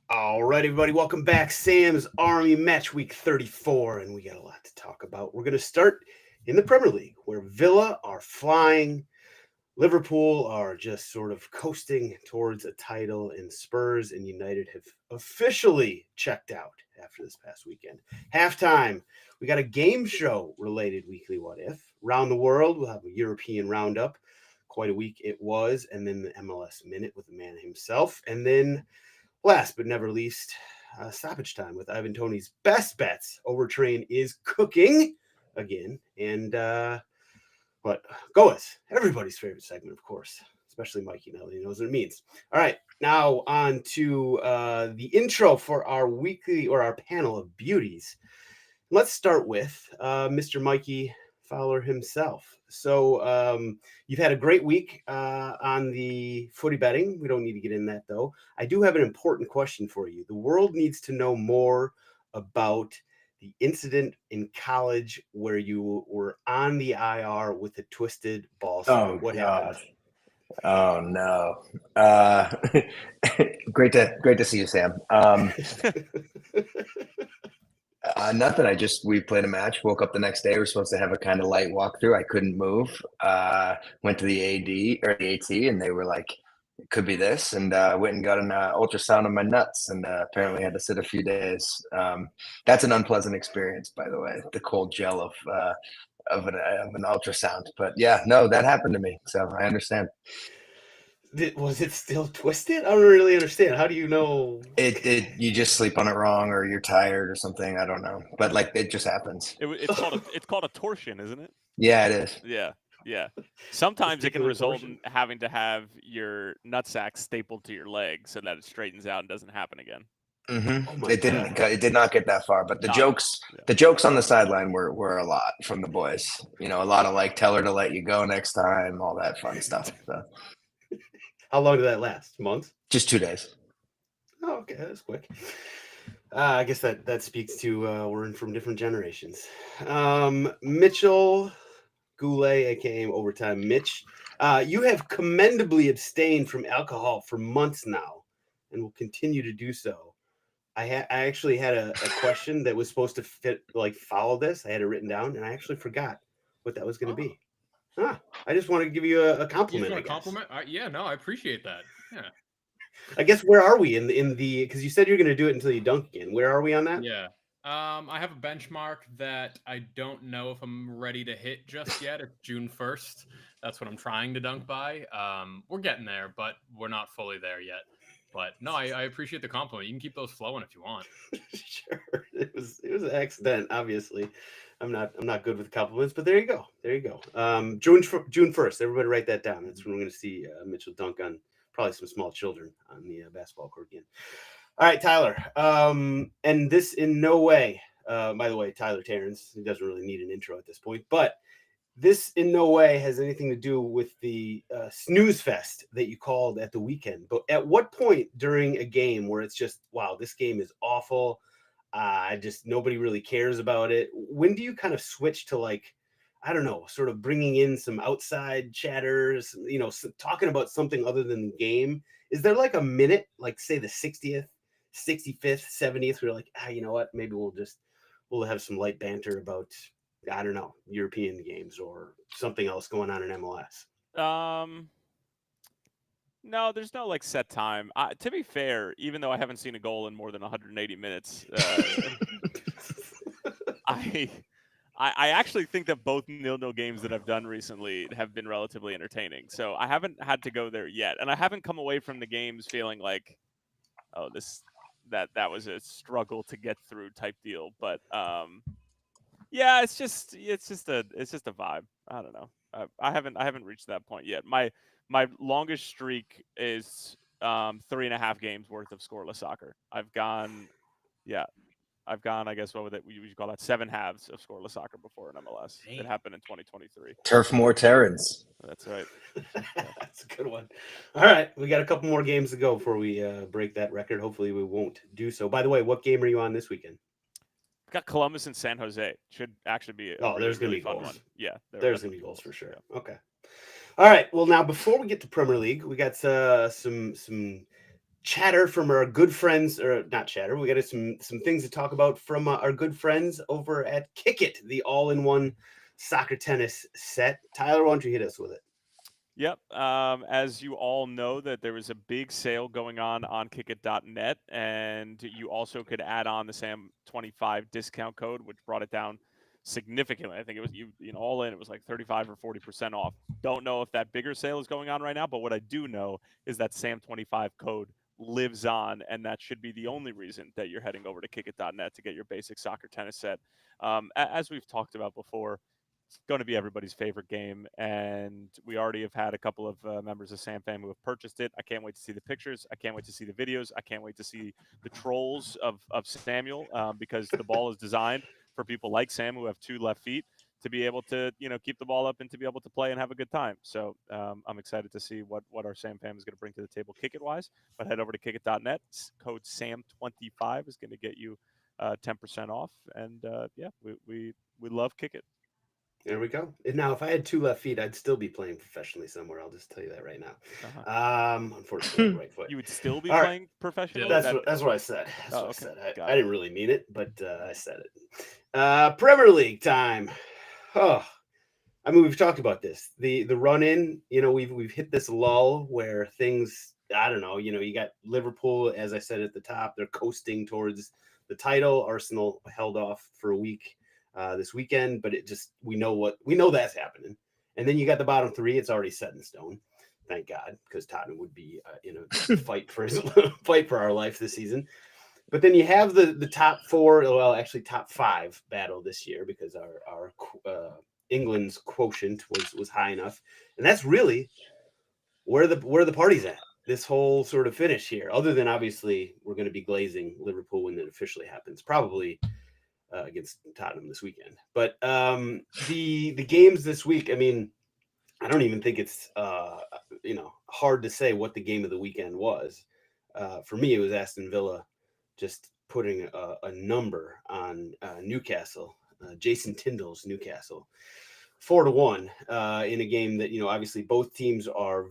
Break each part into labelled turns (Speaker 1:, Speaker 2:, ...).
Speaker 1: All right, everybody, welcome back. Sam's Army Match Week 34, and we got a lot to talk about. We're going to start in the Premier League, where Villa are flying, Liverpool are just sort of coasting towards a title, and Spurs and United have officially checked out after this past weekend. Halftime, we got a game show related weekly What If. Around the world, we'll have a European roundup. Quite a week it was, and then the MLS Minute with the man himself, and then last but never least, stoppage time with Ivan Toney's best bets. Overtrain is cooking again. And what GOAWs, everybody's favorite segment, of course, especially Mikey now that he knows what it means. All right, now on to the intro for our weekly or our panel of beauties. Let's start with Mr. Mikey Fowler himself. So you've had a great week on the footy betting. We don't need to get in that, though. I do have an important question for you. The world needs to know more about the incident in college where you were on the IR with a twisted ball sack.
Speaker 2: Oh
Speaker 1: What
Speaker 2: God.
Speaker 1: happened?
Speaker 2: Oh no. Uh, great to see you, Sam. Nothing. We played a match. Woke up the next day. We were supposed to have a kind of light walkthrough. I couldn't move. Went to the AD or the AT, and they were like, "It could be this." And went and got an ultrasound of my nuts, and apparently had to sit a few days. That's an unpleasant experience, by the way. The cold gel of an ultrasound. But yeah, no, that happened to me. So I understand.
Speaker 1: Was it still twisted? I don't really understand. How do you know?
Speaker 2: It you just sleep on it wrong, or you're tired or something. I don't know, but like it just happens.
Speaker 3: It's called a torsion, isn't it?
Speaker 2: Yeah, it is.
Speaker 3: Yeah, yeah.
Speaker 1: Just
Speaker 3: Sometimes it
Speaker 1: take a
Speaker 3: can result
Speaker 1: retortion?
Speaker 3: in having to have your nutsack stapled to your leg so that it straightens out and doesn't happen again.
Speaker 1: Oh my
Speaker 2: It
Speaker 1: God.
Speaker 2: didn't. It did not get that far, but the
Speaker 3: No.
Speaker 2: jokes,
Speaker 3: Yeah.
Speaker 2: the jokes on the sideline were a lot from the boys. You know, a lot of like, tell her to let you go next time, all that fun stuff. So
Speaker 1: How long did that last? Months?
Speaker 2: just 2 days.
Speaker 1: Oh, okay, that's quick. I guess that speaks to we're in from different generations. Mitchell Goulet, aka Overtime Mitch, you have commendably abstained from alcohol for months now, and will continue to do so. I actually had a question that was supposed to follow this. I had it written down, and I actually forgot what that was going to
Speaker 4: Oh,
Speaker 1: be. I just wanted to give you a
Speaker 4: you just
Speaker 1: compliment. I
Speaker 4: want to
Speaker 1: guess.
Speaker 4: compliment? Yeah, no, I appreciate that. Yeah,
Speaker 1: I guess where are we in the because you said you're going to do it until you dunk again. Where are we on that?
Speaker 4: yeah. I have a benchmark that I don't know if I'm ready to hit just yet. It's June 1st. That's what I'm trying to dunk by. We're getting there, but we're not fully there yet. But no, I appreciate the compliment. You can keep those flowing if you want.
Speaker 1: Sure. It was an accident, obviously. I'm not good with compliments, but there you go. There you go. June 1st. Everybody write that down. That's when we're going to see Mitchell dunk on probably some small children on the basketball court again. All right, Tyler. And this in no way, by the way, Tyler Terrence, he doesn't really need an intro at this point, but this in no way has anything to do with the snooze fest that you called at the weekend. But at what point during a game where it's just, wow, this game is awful, just nobody really cares about it, when do you kind of switch to, like, I don't know, sort of bringing in some outside chatters, talking about something other than the game? Is there like a minute, like say the 60th, 65th, 70th, where you're like, you know what, maybe we'll have some light banter about, I don't know, European games or something else going on in MLS.
Speaker 3: Um. No, there's no like set time. To be fair, even though I haven't seen a goal in more than 180 minutes, I I actually think that both nil-nil games that I've done recently have been relatively entertaining. So I haven't had to go there yet, and I haven't come away from the games feeling like, oh, that was a struggle to get through type deal. But yeah, it's just a vibe. I don't know. I haven't reached that point yet. My longest streak is 3.5 games worth of scoreless soccer. Yeah, I've gone, I guess, what would you call that? 7 halves of scoreless soccer before in MLS. It
Speaker 4: Damn.
Speaker 3: happened in 2023.
Speaker 2: Turf more Terrans.
Speaker 3: That's right.
Speaker 1: That's a good one. All right, we got a couple more games to go before we break that record. Hopefully, we won't do so. By the way, what game are you on this weekend?
Speaker 3: We've got Columbus and San Jose. Should actually be a
Speaker 1: Oh,
Speaker 3: really,
Speaker 1: there's gonna
Speaker 3: really
Speaker 1: be
Speaker 3: fun
Speaker 1: goals.
Speaker 3: one. Yeah,
Speaker 1: There's gonna
Speaker 3: definitely
Speaker 1: be goals for sure.
Speaker 3: Yeah.
Speaker 1: Okay. All right. Well, now before we get to Premier League, we got some chatter from our good friends, or not chatter. We got some things to talk about from our good friends over at Kick-It, the all-in-one soccer tennis set. Tyler, why don't you hit us with it?
Speaker 3: Yep. As you all know, that there was a big sale going on kickit.net, and you also could add on the SAM25 discount code, which brought it down significantly. I think it was all in, it was like 35 or 40% off. Don't know if that bigger sale is going on right now, but what I do know is that SAM25 code lives on, and that should be the only reason that you're heading over to kickit.net to get your basic soccer tennis set. As we've talked about before, it's going to be everybody's favorite game, and we already have had a couple of members of Sam Fam who have purchased it. I can't wait to see the pictures. I can't wait to see the videos. I can't wait to see the trolls of Samuel, because the ball is designed for people like Sam who have two left feet to be able to keep the ball up and to be able to play and have a good time. So I'm excited to see what our Sam Fam is going to bring to the table Kick-It wise. But head over to kickit.net. Code SAM25 is going to get you 10% off. And yeah, we love Kick-It.
Speaker 1: There we go. And now, if I had two left feet, I'd still be playing professionally somewhere. I'll just tell you that right now. Unfortunately, right foot.
Speaker 3: You would still be
Speaker 1: All right.
Speaker 3: playing professionally?
Speaker 1: That's what I said. That's what I
Speaker 3: okay.
Speaker 1: said.
Speaker 3: Got
Speaker 1: I
Speaker 3: it.
Speaker 1: didn't really mean it, but I said it. Premier League time. Oh, I mean, we've talked about this. The run in. We've hit this lull where things. I don't know. You got Liverpool, as I said at the top. They're coasting towards the title. Arsenal held off for a week this weekend, but we know that's happening. And then you got the bottom three. It's already set in stone. Thank God, because Tottenham would be in a fight for our life this season. But then you have the top four, well, actually top five battle this year, because our England's quotient was high enough, and that's really where the party's at. This whole sort of finish here, other than obviously we're going to be glazing Liverpool when it officially happens, probably against Tottenham this weekend. But the games this week, I mean, I don't even think it's hard to say what the game of the weekend was. For me, it was Aston Villa just putting a number on Newcastle, Jason Tyndall's Newcastle, 4-1 in a game that obviously both teams were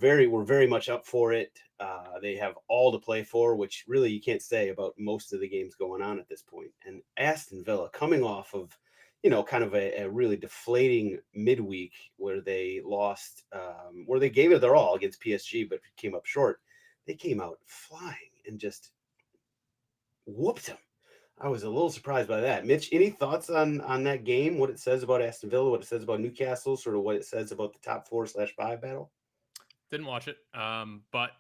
Speaker 1: very much up for it. They have all to play for, which really you can't say about most of the games going on at this point. And Aston Villa coming off of kind of a really deflating midweek where they lost, where they gave it their all against PSG, but came up short. They came out flying and just whooped them. I was a little surprised by that. Mitch, any thoughts on that game? What it says about Aston Villa, what it says about Newcastle, sort of what it says about the top 4/5 battle?
Speaker 4: Didn't watch it, but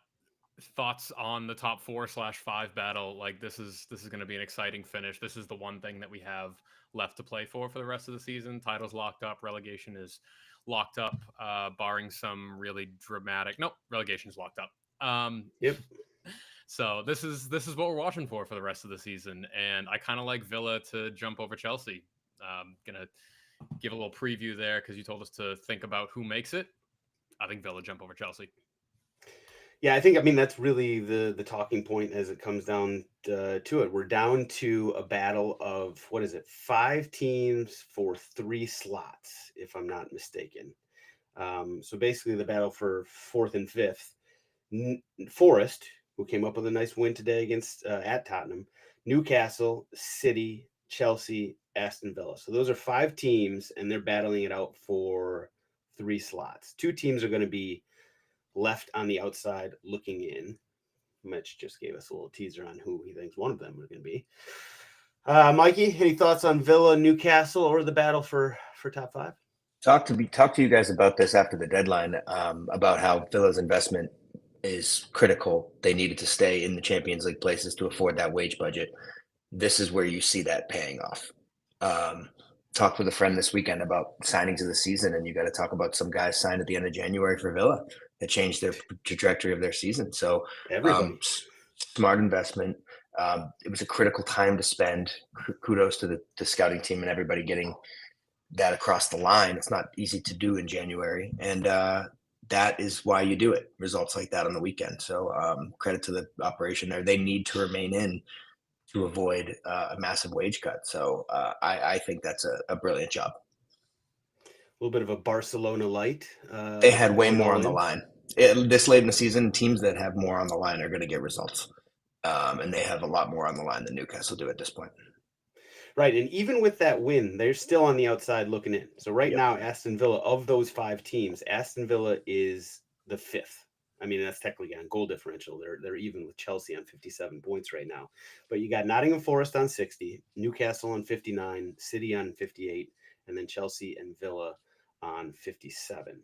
Speaker 4: thoughts on the top 4/5 battle. Like this is going to be an exciting finish. This is the one thing that we have left to play for the rest of the season. Title's locked up. Relegation is locked up, barring some really dramatic. Nope, relegation's locked up.
Speaker 1: Yep.
Speaker 4: So this is what we're watching for the rest of the season, and I kind of like Villa to jump over Chelsea. Gonna give a little preview there because you told us to think about who makes it. I think Villa jump over Chelsea.
Speaker 1: Yeah, I mean, that's really the talking point as it comes down to it. We're down to a battle of, 5 teams for 3 slots, if I'm not mistaken. So basically the battle for 4th and 5th. Forest, who came up with a nice win today against at Tottenham, Newcastle, City, Chelsea, Aston Villa. So those are 5 teams, and they're battling it out for 3 slots. 2 teams are going to be left on the outside looking in. Mitch just gave us a little teaser on who he thinks one of them are going to be. Mikey, any thoughts on Villa, Newcastle, or the battle for top 5?
Speaker 2: Talk to you guys about this after the deadline, about how Villa's investment is critical. They needed to stay in the Champions League places to afford that wage budget. This is where you see that paying off. Talked with a friend this weekend about signings of the season, and you got to talk about some guys signed at the end of January for Villa that changed their trajectory of their season. So smart investment. It was a critical time to spend. Kudos to the scouting team and everybody getting that across the line. It's not easy to do in January, and that is why you do it. Results like that on the weekend. So credit to the operation there. They need to remain in to avoid a massive wage cut. So I think that's a brilliant job.
Speaker 1: A little bit of a Barcelona light.
Speaker 2: They had way more on the line. This late in the season, teams that have more on the line are going to get results. and they have a lot more on the line than Newcastle do at this point.
Speaker 1: Right, and even with that win, they're still on the outside looking in. So right
Speaker 2: Yep.
Speaker 1: now, Aston Villa, of those 5 teams, Aston Villa is the 5th. I mean, that's technically on goal differential. They're even with Chelsea on 57 points right now. But you got Nottingham Forest on 60, Newcastle on 59, City on 58, and then Chelsea and Villa on 57.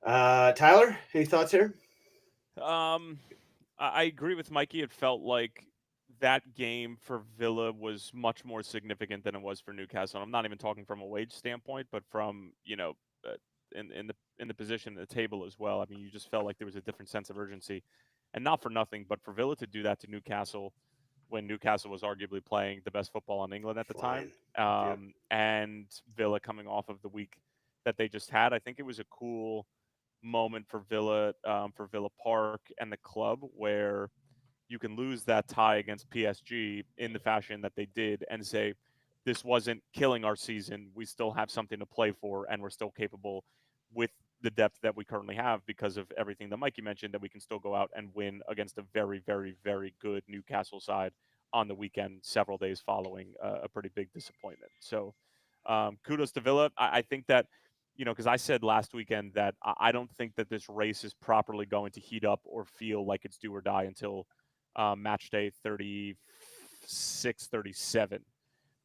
Speaker 1: Tyler, any thoughts here?
Speaker 3: I agree with Mikey. It felt like that game for Villa was much more significant than it was for Newcastle. I'm not even talking from a wage standpoint, but from in the position at the table as well. I mean, you just felt like there was a different sense of urgency, and not for nothing, but for Villa to do that to Newcastle when Newcastle was arguably playing the best football in England at the time,
Speaker 1: Yep.
Speaker 3: and Villa coming off of the week that they just had, I think it was a cool moment for Villa Park and the club where you can lose that tie against PSG in the fashion that they did and say, this wasn't killing our season. We still have something to play for, and we're still capable with the depth that we currently have because of everything that Mikey mentioned, that we can still go out and win against a very, very, very good Newcastle side on the weekend, several days following a pretty big disappointment. So kudos to Villa. I think that, because I said last weekend that I don't think that this race is properly going to heat up or feel like it's do or die until match day 36, 37,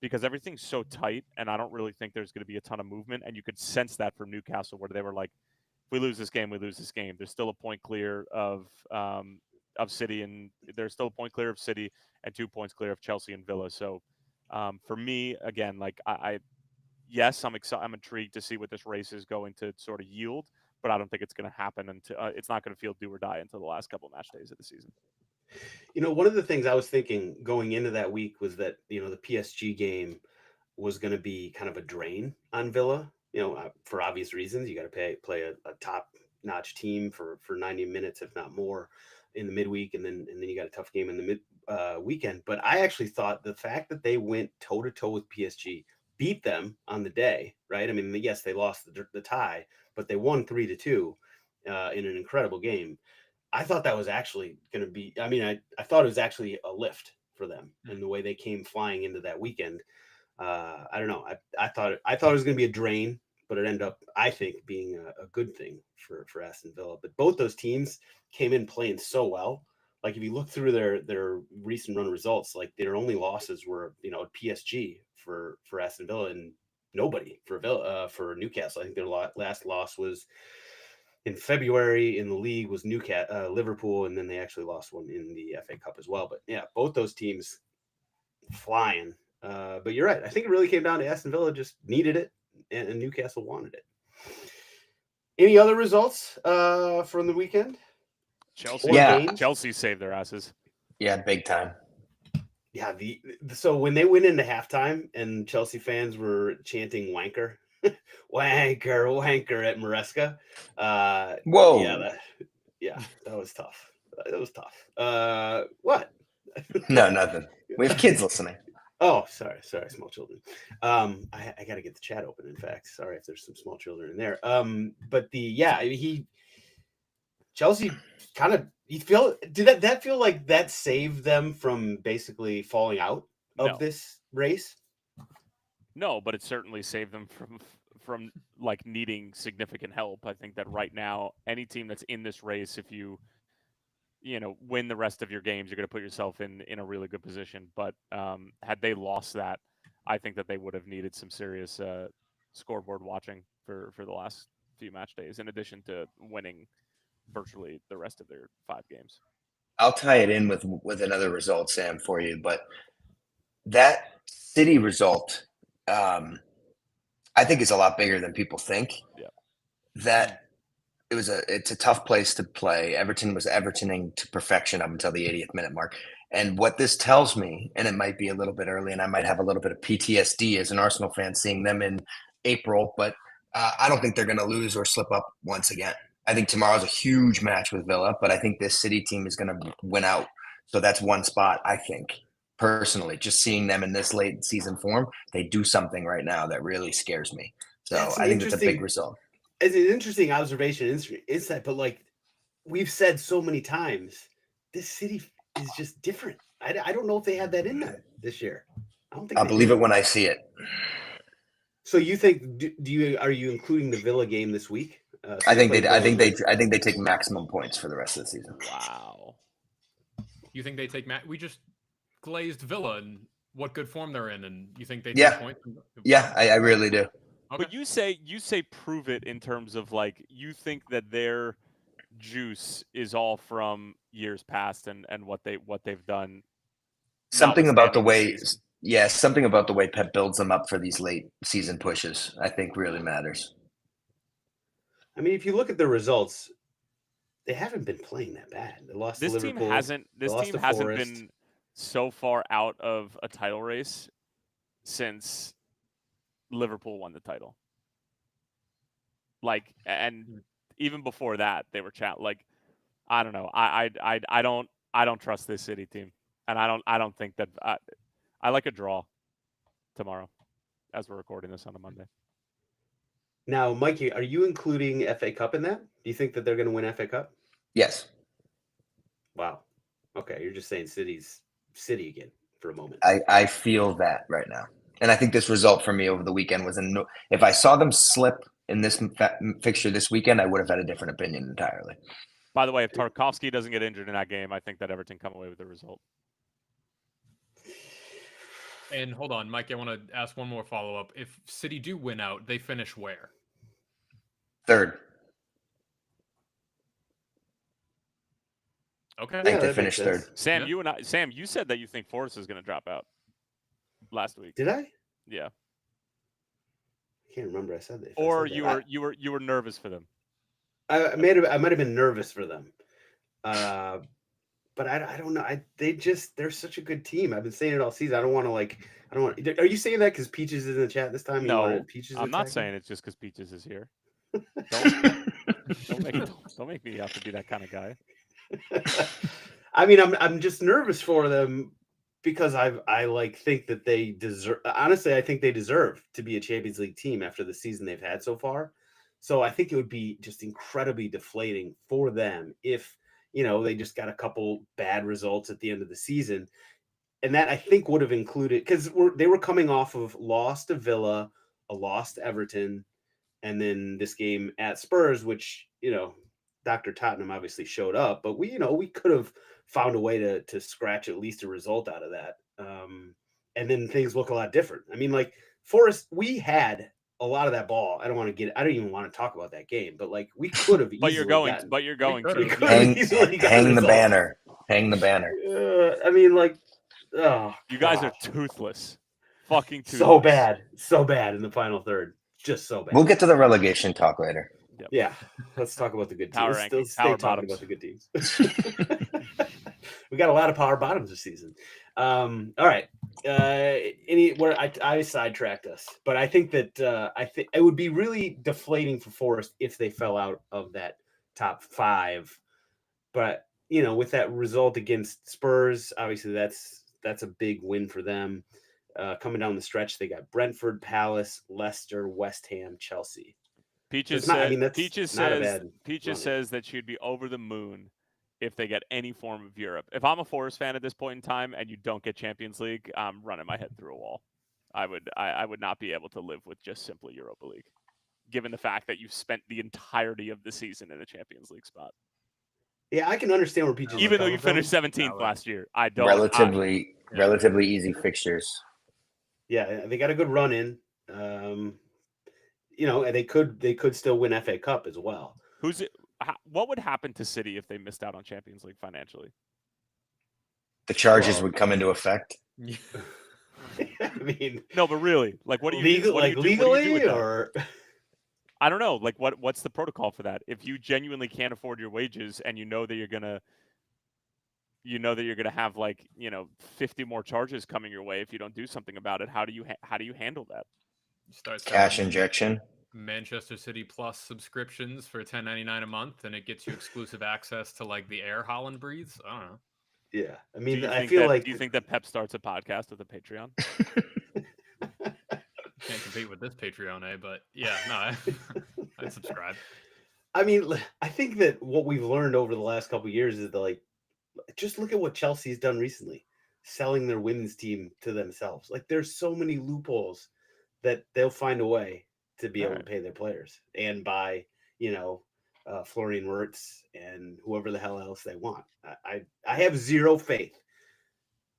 Speaker 3: because everything's so tight, and I don't really think there's going to be a ton of movement. And you could sense that from Newcastle, where they were like, if we lose this game, we lose this game. There's still a point clear of City, and there's still a point clear of City and 2 points clear of Chelsea and Villa. So for me, again, like yes, I'm excited. I'm intrigued to see what this race is going to sort of yield, but I don't think it's going to happen until it's not going to feel do or die until the last couple of match days of the season.
Speaker 1: One of the things I was thinking going into that week was that, the PSG game was going to be kind of a drain on Villa, for obvious reasons. You got to play a top-notch team for 90 minutes, if not more, in the midweek, and then you got a tough game in the weekend. But I actually thought the fact that they went toe-to-toe with PSG, beat them on the day, right? I mean, yes, they lost the tie, but they won 3-2 in an incredible game. I thought that was actually going to be, I thought it was actually a lift for them in the way they came flying into that weekend. I don't know. I thought it was going to be a drain, but it ended up, I think, being a good thing for Aston Villa. But both those teams came in playing so well. Like, if you look through their recent run results, like, their only losses were, PSG for Aston Villa, and nobody for Newcastle. I think their last loss was in February in the league was Liverpool, and then they actually lost one in the FA Cup as well. But yeah, both those teams flying. But you're right. I think it really came down to Aston Villa just needed it, and Newcastle wanted it. Any other results from the weekend?
Speaker 3: Chelsea saved their asses.
Speaker 2: Yeah, big time.
Speaker 1: Yeah. So when they went into halftime and Chelsea fans were chanting "wanker," wanker, wanker at Maresca.
Speaker 2: Whoa.
Speaker 1: Yeah, that was tough. That was tough. What?
Speaker 2: No, nothing. We have kids listening.
Speaker 1: Oh, sorry, small children. I got to get the chat open. In fact, sorry if there's some small children in there. But Chelsea kind of, did that feel like that saved them from basically falling out of this race?
Speaker 3: No, but it certainly saved them from like needing significant help. I think that right now, any team that's in this race, if you win the rest of your games, you're going to put yourself in a really good position. But had they lost that, I think that they would have needed some serious scoreboard watching for the last few match days, in addition to winning virtually the rest of their 5 games.
Speaker 2: I'll tie it in with another result, Sam, for you. But that City result, I think, is a lot bigger than people think.
Speaker 3: Yeah.
Speaker 2: That it's a tough place to play. Everton was Evertoning to perfection up until the 80th minute mark. And what this tells me, and it might be a little bit early, and I might have a little bit of PTSD as an Arsenal fan seeing them in April, but I don't think they're going to lose or slip up once again. I think tomorrow's a huge match with Villa, but I think this City team is going to win out. So that's one spot, I think, personally. Just seeing them in this late season form, they do something right now that really scares me. So I think it's a big result.
Speaker 1: It's an interesting observation, insight, but like we've said so many times, this City is just different. I don't know if they had that in them this year. I don't think
Speaker 2: I'll
Speaker 1: they
Speaker 2: believe
Speaker 1: did.
Speaker 2: it when I see it.
Speaker 1: So you think are you including the Villa game this week?
Speaker 2: I think they
Speaker 1: play Villa.
Speaker 2: take maximum points for the rest of the season.
Speaker 3: Wow.
Speaker 4: You think they take We just glazed Villa and what good form they're in, and you think they
Speaker 2: Yeah.
Speaker 4: take points?
Speaker 2: Yeah, I really do.
Speaker 4: Okay.
Speaker 3: But you say prove it in terms of like you think that their juice is all from years past and what they've done.
Speaker 2: Something about the
Speaker 3: notwithstanding
Speaker 2: way,
Speaker 3: this season.
Speaker 2: something about the way Pep builds them up for these late season pushes, I think really matters.
Speaker 1: I mean, if you look at the results, they haven't been playing that bad. They lost
Speaker 3: This
Speaker 1: to
Speaker 3: team
Speaker 1: Liverpool.
Speaker 3: hasn't
Speaker 1: Forest.
Speaker 3: been so far out of a title race since Liverpool won the title. Like, and even before that, they were like, I don't know. I don't trust this City team, and I don't think that I like a draw tomorrow, as we're recording this on a Monday.
Speaker 1: Now, Mikey, are you including FA Cup in that? Do you think that they're going to win FA Cup?
Speaker 2: Yes.
Speaker 1: Wow. Okay, you're just saying City again for a moment.
Speaker 2: I feel that right now. And I think this result for me over the weekend was if I saw them slip in this fixture this weekend, I would have had a different opinion entirely.
Speaker 3: By the way, if Tarkovsky doesn't get injured in that game, I think that Everton come away with the result.
Speaker 4: And hold on, Mike, I want to ask one more follow-up. If City do win out, they finish where?
Speaker 2: Third.
Speaker 4: Okay.
Speaker 2: I think they
Speaker 1: that
Speaker 2: finished
Speaker 1: makes sense.
Speaker 2: third.
Speaker 3: Sam, you said that you think Forrest is going to drop out last week.
Speaker 1: Did I?
Speaker 3: Yeah.
Speaker 1: I can't remember. I said that.
Speaker 3: Or you were nervous for them.
Speaker 1: I might have been nervous for them. But I don't know. They're such a good team. I've been saying it all season. I don't want. Are you saying that because Peaches is in the chat this time?
Speaker 3: No,
Speaker 1: Peaches
Speaker 3: I'm not saying it's just because Peaches is here. Don't make me have to be that kind of guy.
Speaker 1: I mean, I'm just nervous for them because I think that they deserve. Honestly, I think they deserve to be a Champions League team after the season they've had so far. So I think it would be just incredibly deflating for them if they just got a couple bad results at the end of the season, and that I think would have included because they were coming off of loss to Villa, a loss to Everton, and then this game at Spurs, which Dr. Tottenham obviously showed up, but we could have found a way to scratch at least a result out of that. And then things look a lot different. I mean, like Forrest, we had a lot of that ball. I don't even want to talk about that game, but like we could have
Speaker 3: But
Speaker 1: easily
Speaker 3: you're going to
Speaker 2: hang the banner. Hang the banner.
Speaker 1: I mean, like, oh,
Speaker 3: you guys are toothless. Fucking toothless.
Speaker 1: So bad in the final third. Just so bad.
Speaker 2: We'll get to the relegation talk later.
Speaker 3: Yep.
Speaker 1: Yeah, let's talk about the good teams. Let's stay talking about the good teams. We got a lot of power bottoms this season. All right. I sidetracked us, but I think that I think it would be really deflating for Forest if they fell out of that top 5. But with that result against Spurs, obviously that's a big win for them. Coming down the stretch, they got Brentford, Palace, Leicester, West Ham, Chelsea.
Speaker 3: Peaches says that she'd be over the moon if they get any form of Europe. If I'm a Forest fan at this point in time and you don't get Champions League, I'm running my head through a wall. I would not be able to live with just simply Europa League, given the fact that you've spent the entirety of the season in a Champions League spot.
Speaker 1: Yeah, I can understand where Peaches.
Speaker 3: Even though you finished 17th last year, I don't.
Speaker 2: Relatively easy fixtures.
Speaker 1: Yeah, they got a good run in. And they could still win FA Cup as well.
Speaker 3: What would happen to City if they missed out on Champions League financially?
Speaker 2: The charges would come into effect.
Speaker 1: I mean,
Speaker 3: no, but really, like, what do you do?
Speaker 1: Legally,
Speaker 3: with that?
Speaker 1: or
Speaker 3: I don't know. Like, what's the protocol for that? If you genuinely can't afford your wages and you know that you're gonna have 50 more charges coming your way if you don't do something about it, how do you handle that?
Speaker 4: Start
Speaker 2: cash injection.
Speaker 4: Manchester City Plus subscriptions for $10.99 a month, and it gets you exclusive access to like the air Holland breathes. I don't know.
Speaker 1: Yeah, I mean,
Speaker 3: do you think that Pep starts a podcast with a Patreon?
Speaker 4: Can't compete with this Patreon, but yeah, no, I'd subscribe.
Speaker 1: I mean, I think that what we've learned over the last couple of years is that Just look at what Chelsea's done recently, selling their women's team to themselves. Like there's so many loopholes that they'll find a way to be able to pay their players and buy, Florian Wirtz and whoever the hell else they want. I have zero faith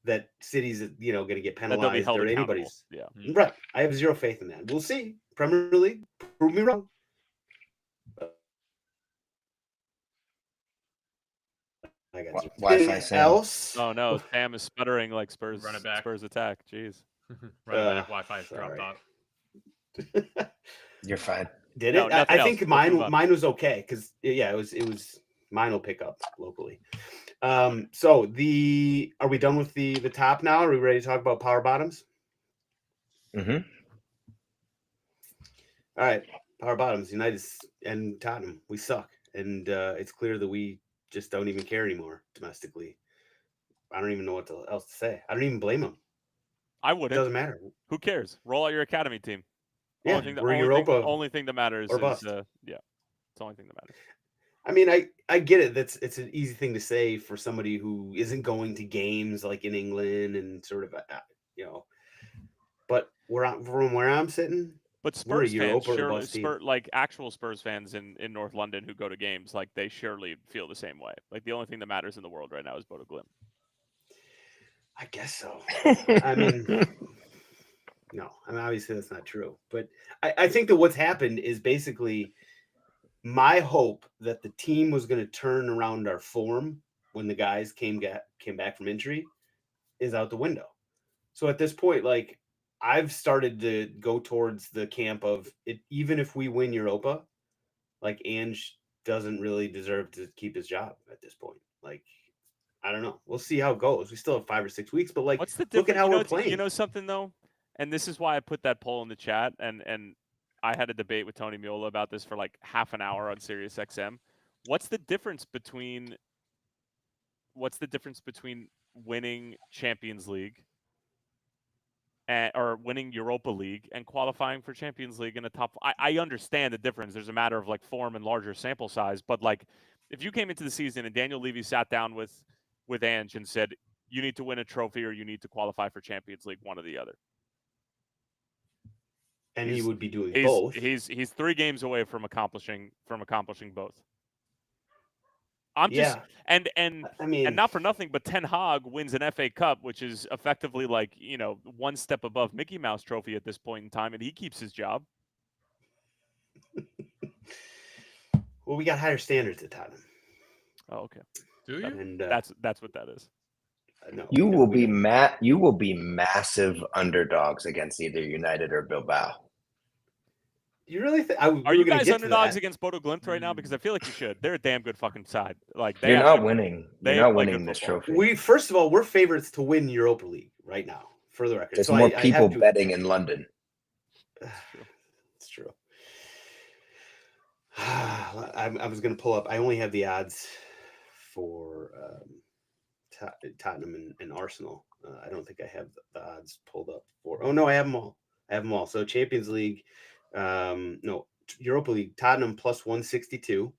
Speaker 1: that City's going to get
Speaker 3: That they'll be
Speaker 1: penalized
Speaker 3: held
Speaker 1: or
Speaker 3: accountable.
Speaker 1: anybody's.
Speaker 3: Yeah.
Speaker 1: Right. I have zero faith in that. We'll see. Premier League, prove me wrong. I got
Speaker 2: Wi-Fi
Speaker 1: anything
Speaker 2: Sam.
Speaker 1: else.
Speaker 3: Oh no, Sam is sputtering like Spurs.
Speaker 4: Run it back.
Speaker 3: Spurs attack. Jeez.
Speaker 4: Right back. Wi-Fi dropped
Speaker 1: sorry.
Speaker 4: off.
Speaker 2: You're fine.
Speaker 1: Did
Speaker 3: No,
Speaker 1: it?
Speaker 3: nothing
Speaker 1: I think
Speaker 3: else. Let's move on.
Speaker 1: mine was okay because it was mine will pick up locally. So are we done with the top now? Are we ready to talk about power bottoms?
Speaker 2: Mm-hmm.
Speaker 1: All right, power bottoms, United and Tottenham. We suck, and it's clear that we just don't even care anymore domestically. I don't even know what else to say. I don't even blame them.
Speaker 3: I
Speaker 1: It
Speaker 3: wouldn't.
Speaker 1: doesn't matter.
Speaker 3: Who cares? Roll out your academy team.
Speaker 1: Yeah, we're Europa.
Speaker 3: Only thing that matters
Speaker 1: or
Speaker 3: is
Speaker 1: bust.
Speaker 3: yeah. It's the only thing that matters.
Speaker 1: I mean, I get it. It's an easy thing to say for somebody who isn't going to games like in England and sort of, But from where I'm sitting,
Speaker 3: But
Speaker 1: we're a
Speaker 3: Spurs fans
Speaker 1: Europa or
Speaker 3: surely,
Speaker 1: bust team.
Speaker 3: like actual Spurs fans in North London who go to games, like they surely feel the same way. Like the only thing that matters in the world right now is Bodo Glimt.
Speaker 1: I guess so. I mean, no. I mean, obviously that's not true. But I think that what's happened is basically my hope that the team was going to turn around our form when the guys came back from injury is out the window. So at this point, like I've started to go towards the camp of it. Even if we win Europa, like Ange doesn't really deserve to keep his job at this point. Like, I don't know. We'll see how it goes. We still have 5 or 6 weeks, but like,
Speaker 3: What's the
Speaker 1: look at
Speaker 3: difference?
Speaker 1: how we're playing.
Speaker 3: You know something though, and this is why I put that poll in the chat, and I had a debate with Tony Miola about this for like half an hour on Sirius XM. What's the difference between winning Champions League or winning Europa League and qualifying for Champions League in a top? I understand the difference. There's a matter of like form and larger sample size, but like if you came into the season and Daniel Levy sat down with Ange and said, you need to win a trophy or you need to qualify for Champions League, one or the other.
Speaker 1: And he would be doing both.
Speaker 3: He's 3 games away from accomplishing both. I'm just and
Speaker 1: I mean,
Speaker 3: and not for nothing, but Ten Hag wins an FA Cup, which is effectively like, one step above Mickey Mouse Trophy at this point in time, and he keeps his job.
Speaker 1: Well, we got higher standards at Tottenham.
Speaker 3: Oh, okay.
Speaker 4: Do you?
Speaker 1: And
Speaker 3: That's what that is.
Speaker 1: No,
Speaker 2: You will be massive underdogs against either United or Bilbao.
Speaker 1: You really think?
Speaker 3: Are you guys underdogs against Bodo Glimt right now? Because I feel like you should. They're a damn good fucking side. Like
Speaker 2: You're not winning. You're not winning this trophy.
Speaker 1: First of all, we're favorites to win Europa League right now, for the record.
Speaker 2: There's more people betting in London.
Speaker 1: It's true. I was going to pull up. I only have the odds for Tottenham and Arsenal. I don't think I have the odds pulled up for. Oh no, I have them all. So Champions League, no, Europa League. Tottenham plus 162,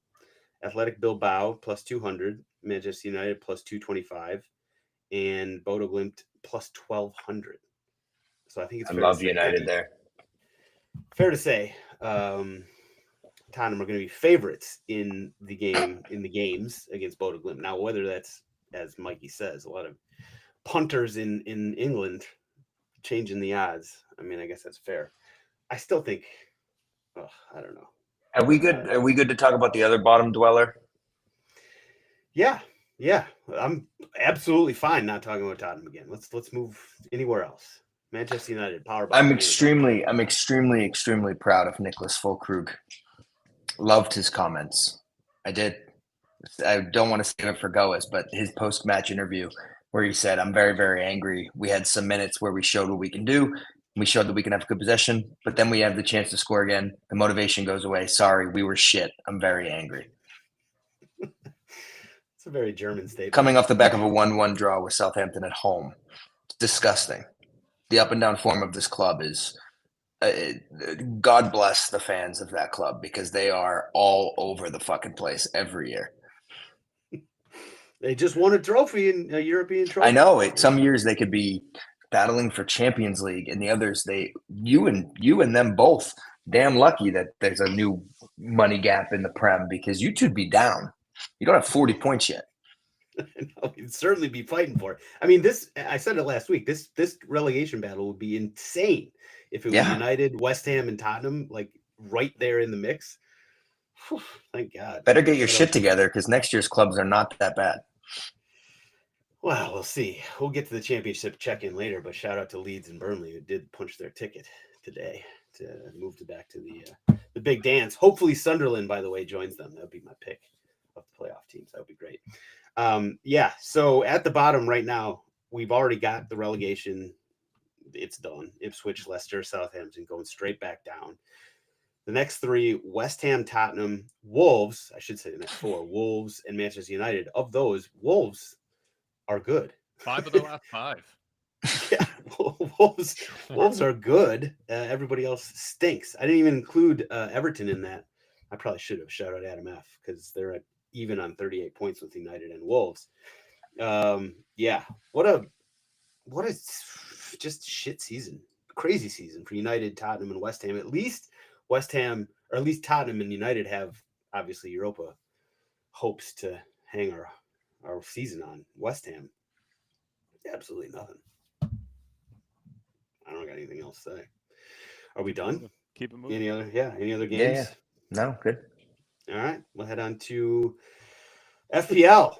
Speaker 1: Athletic Bilbao plus 200, Manchester United plus 225, and Bodo Glimt plus 1200. So I think it's.
Speaker 2: I love United there.
Speaker 1: Fair to say, Tottenham are going to be favorites in the games against Bodo Glimt. Now, whether that's, as Mikey says, a lot of punters in England changing the odds. I mean, I guess that's fair. I still think, I don't know.
Speaker 2: Are we good? Are we good to talk about the other bottom dweller?
Speaker 1: Yeah. I'm absolutely fine not talking about Tottenham again. Let's move anywhere else. Manchester United, power bottom.
Speaker 2: I'm extremely proud of Nicholas Fulkrug. Loved his comments. I did. I don't want to save it for GOAWs, but his post-match interview where he said, I'm very, very angry. We had some minutes where we showed what we can do. We showed that we can have good possession, but then we have the chance to score again. The motivation goes away. Sorry, we were shit. I'm very angry.
Speaker 1: It's a very German statement.
Speaker 2: Coming off the back of a 1-1 draw with Southampton at home. It's disgusting. The up and down form of this club is God bless the fans of that club because they are all over the fucking place every year.
Speaker 1: They just won a trophy in a European trophy.
Speaker 2: I know it. Some years they could be battling for Champions League, and the others, you and them both damn lucky that there's a new money gap in the Prem because you two'd be down. You don't have 40 points yet.
Speaker 1: No, we'd certainly be fighting for it. I mean, I said it last week. This relegation battle would be insane if it was United, West Ham, and Tottenham, like right there in the mix. Whew, thank God.
Speaker 2: Better get your shit together because next year's clubs are not that bad.
Speaker 1: Well, we'll see. We'll get to the championship check-in later, but shout out to Leeds and Burnley who did punch their ticket today to move back to the big dance. Hopefully Sunderland, by the way, joins them. That would be my pick of the playoff teams. That would be great. So at the bottom right now, we've already got the relegation. It's done. Ipswich, Leicester, Southampton going straight back down. The next three, West Ham, Tottenham, Wolves, I should say the next four, Wolves and Manchester United. Of those, Wolves are good.
Speaker 4: 5 of the last 5.
Speaker 1: Yeah, Wolves are good. Everybody else stinks. I didn't even include Everton in that. I probably should have. Shout out Adam F. because they're at even on 38 points with United and Wolves. What a just shit season. Crazy season for United, Tottenham, and West Ham. At least West Ham, or at least Tottenham and United have obviously Europa hopes to hang our season on. West Ham, absolutely nothing. I don't got anything else to say. Are we done?
Speaker 3: Keep it moving.
Speaker 1: Any other games?
Speaker 2: Yeah. No, good.
Speaker 1: All right, we'll head on to FPL.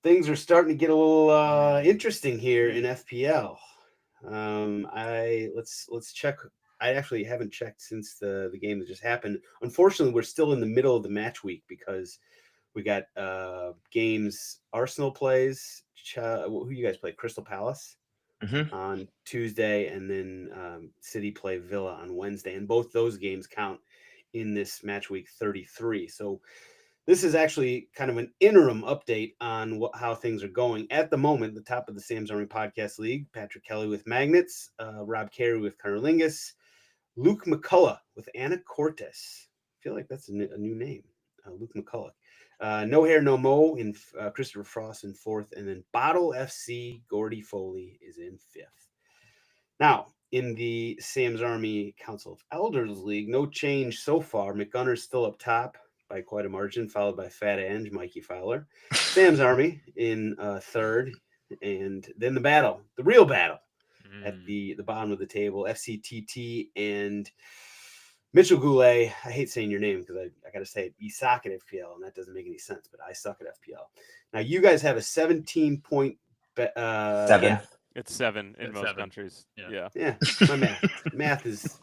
Speaker 1: Things are starting to get a little interesting here in FPL. Let's check. I actually haven't checked since the game that just happened. Unfortunately, we're still in the middle of the match week because we got games. Arsenal plays. Who you guys play? Crystal Palace on Tuesday, and then City play Villa on Wednesday, and both those games count in this match week 33. So this is actually kind of an interim update on how things are going at the moment. The top of the Sam's Army Podcast League: Patrick Kelly with Magnets, Rob Carey with Carlingus, Luke McCullough with Anna Cortes. I feel like that's a new name, Luke McCullough. No Hair No Mo in Christopher Frost in 4th, and then Bottle FC Gordy Foley is in 5th. Now, in the Sam's Army Council of Elders League, no change so far. McGunner's still up top by quite a margin, followed by Fat Ange, Mikey Fowler. Sam's Army in 3rd, and then the real battle at the bottom of the table. FCTT and Mitchell Goulet. I hate saying your name because I got to say it. You suck at FPL, and that doesn't make any sense, but I suck at FPL. Now, you guys have a 17-point
Speaker 2: 7.
Speaker 1: gap.
Speaker 3: It's 7 in most countries.
Speaker 1: Yeah. My math is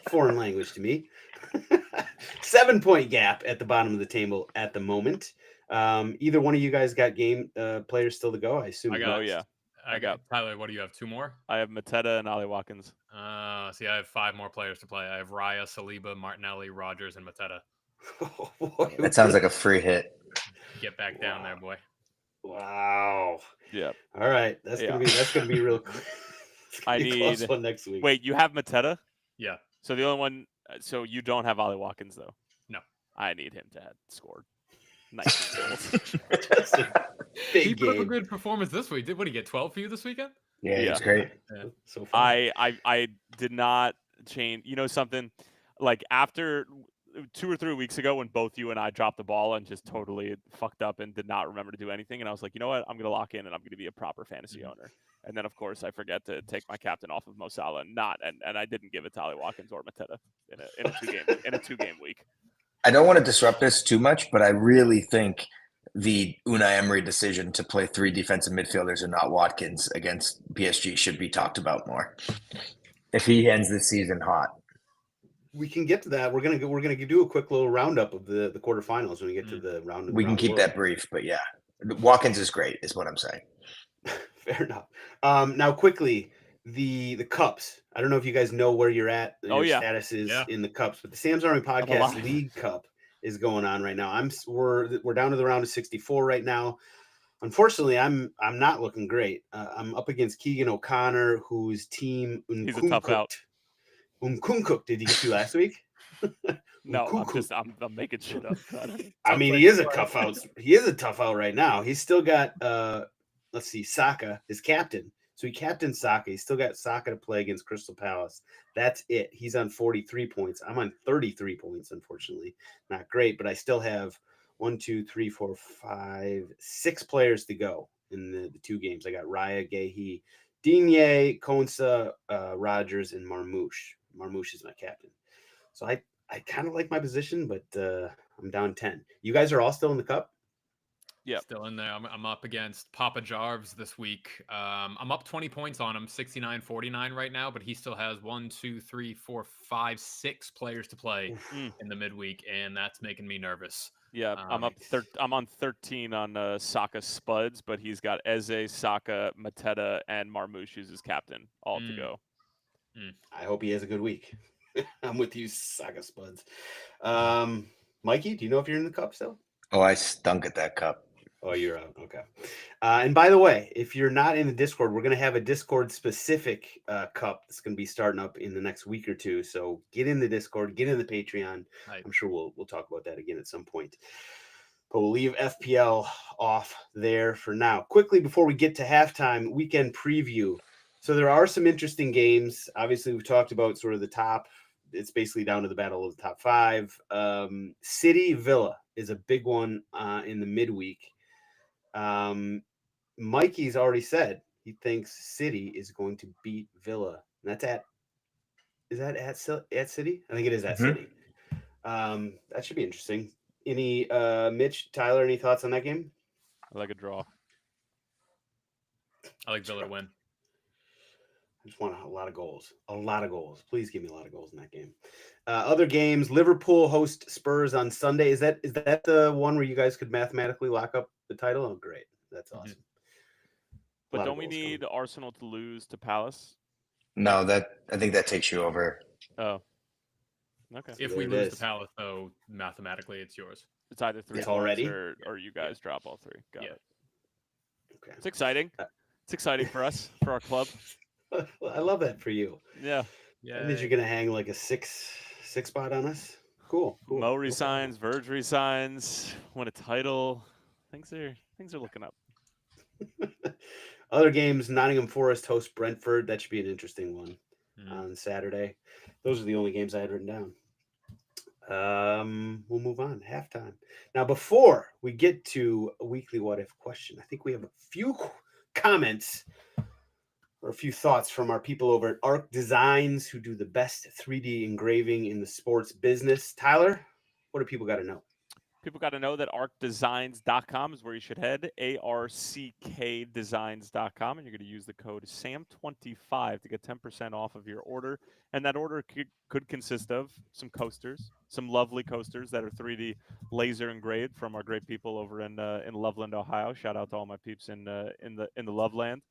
Speaker 1: foreign language to me. 7-point gap at the bottom of the table at the moment. Either one of you guys got game players still to go? I assume.
Speaker 4: I got Tyler. What do you have? 2 more?
Speaker 3: I have Mateta and Ollie Watkins.
Speaker 4: See, I have 5 more players to play. I have Raya, Saliba, Martinelli, Rogers, and Mateta.
Speaker 2: That sounds like a free hit.
Speaker 4: Get back down there, boy.
Speaker 1: Wow.
Speaker 3: Yeah.
Speaker 1: All right. That's gonna be real.
Speaker 3: I need
Speaker 1: close one next week.
Speaker 3: Wait, you have Mateta?
Speaker 4: Yeah.
Speaker 3: So the only one. So you don't have Ollie Watkins though.
Speaker 4: No.
Speaker 3: I need him to have scored. Nice goals.
Speaker 1: Just a big
Speaker 4: He put up a
Speaker 1: game.
Speaker 4: good performance this week. What did he get? 12 for you this weekend?
Speaker 2: Yeah, it's great.
Speaker 4: Yeah.
Speaker 1: So far.
Speaker 3: I did not change. You know something? Like after 2 or 3 weeks ago when both you and I dropped the ball and just totally fucked up and did not remember to do anything. And I was like, you know what? I'm going to lock in and I'm going to be a proper fantasy owner. And then, of course, I forget to take my captain off of Mo Salah and I didn't give it to Ollie Watkins or Mateta in a 2-game week.
Speaker 2: I don't want to disrupt this too much, but I really think the Unai Emery decision to play 3 defensive midfielders and not Watkins against PSG should be talked about more. If he ends this season hot.
Speaker 1: We can get to that. We're gonna do a quick little roundup of the quarterfinals when we get to the round.
Speaker 2: We can keep that brief, but yeah, Watkins is great, is what I'm saying.
Speaker 1: Fair enough. Now quickly, the cups. I don't know if you guys know where you're at. Your status is in the cups, but the Sam's Army Podcast League Cup is going on right now. We're down to the round of 64 right now. Unfortunately, I'm not looking great. I'm up against Keegan O'Connor, whose team
Speaker 3: He's a tough out.
Speaker 1: Nkunku, did he get you last week?
Speaker 3: No,
Speaker 1: Cuckoo.
Speaker 3: I'm making shit up.
Speaker 1: I mean, he is a tough out. He is a tough out right now. He's still got let's see, Saka, his captain. So he captained Saka. He's still got Saka to play against Crystal Palace. That's it. He's on 43 points. I'm on 33 points, unfortunately. Not great, but I still have 6 players to go in the 2 games. I got Raya, Gehi, Digne, Konsa, Rogers, and Marmouche. Marmouche is my captain. So I kind of like my position, but I'm down 10. You guys are all still in the cup?
Speaker 3: Yeah,
Speaker 4: still in there. I'm up against Papa Jarves this week. I'm up 20 points on him, 69-49 right now, but he still has 6 players to play in the midweek, and that's making me nervous.
Speaker 3: Yeah, I'm on 13 on Saka Spuds, but he's got Eze, Saka, Mateta, and Marmouche as his captain, all to go.
Speaker 1: I hope he has a good week. I'm with you, Saka Spuds. Mikey, do you know if you're in the cup still?
Speaker 2: Oh, I stunk at that cup.
Speaker 1: Oh, you're out. Okay. And by the way, if you're not in the Discord, we're going to have a Discord-specific cup that's going to be starting up in the next week or 2. So get in the Discord, get in the Patreon.
Speaker 4: Right.
Speaker 1: I'm sure we'll talk about that again at some point. But we'll leave FPL off there for now. Quickly, before we get to halftime, weekend preview. So there are some interesting games. Obviously, we've talked about sort of the top. It's basically down to the battle of the top 5. City Villa is a big one in the midweek. Mikey's already said he thinks City is going to beat Villa. And that's at City? I think it is at City. That should be interesting. Any Mitch, Tyler, any thoughts on that game?
Speaker 3: I like a draw.
Speaker 4: I like Villa to win.
Speaker 1: I just want a lot of goals. A lot of goals. Please give me a lot of goals in that game. Other games, Liverpool host Spurs on Sunday. Is that the one where you guys could mathematically lock up the title? Oh, great. That's awesome.
Speaker 3: But don't we need Arsenal to lose to Palace?
Speaker 2: No, I think that takes you over.
Speaker 3: Oh. Okay.
Speaker 4: If we lose to Palace, though, mathematically it's yours.
Speaker 3: It's either 3
Speaker 1: already,
Speaker 3: or you guys drop all 3. Got it.
Speaker 1: Okay.
Speaker 3: It's exciting. It's exciting for us, for our club.
Speaker 1: I love that for you.
Speaker 3: Yeah.
Speaker 1: That means you're gonna hang like a six spot on us. Cool.
Speaker 3: Mo resigns, Verge resigns, win a title. Things are looking up.
Speaker 1: Other games, Nottingham Forest host Brentford. That should be an interesting one on Saturday. Those are the only games I had written down. We'll move on. Halftime. Now, before we get to a weekly what if question, I think we have a few comments or a few thoughts from our people over at Arc Designs, who do the best 3D engraving in the sports business. Tyler, what do people got to know?
Speaker 3: People got to know that arcdesigns.com is where you should head, ARCKdesigns.com, and you're going to use the code SAM25 to get 10% off of your order. And that order could consist of some coasters, some lovely coasters that are 3D laser engraved from our great people over in Loveland, Ohio. Shout out to all my peeps in the Loveland.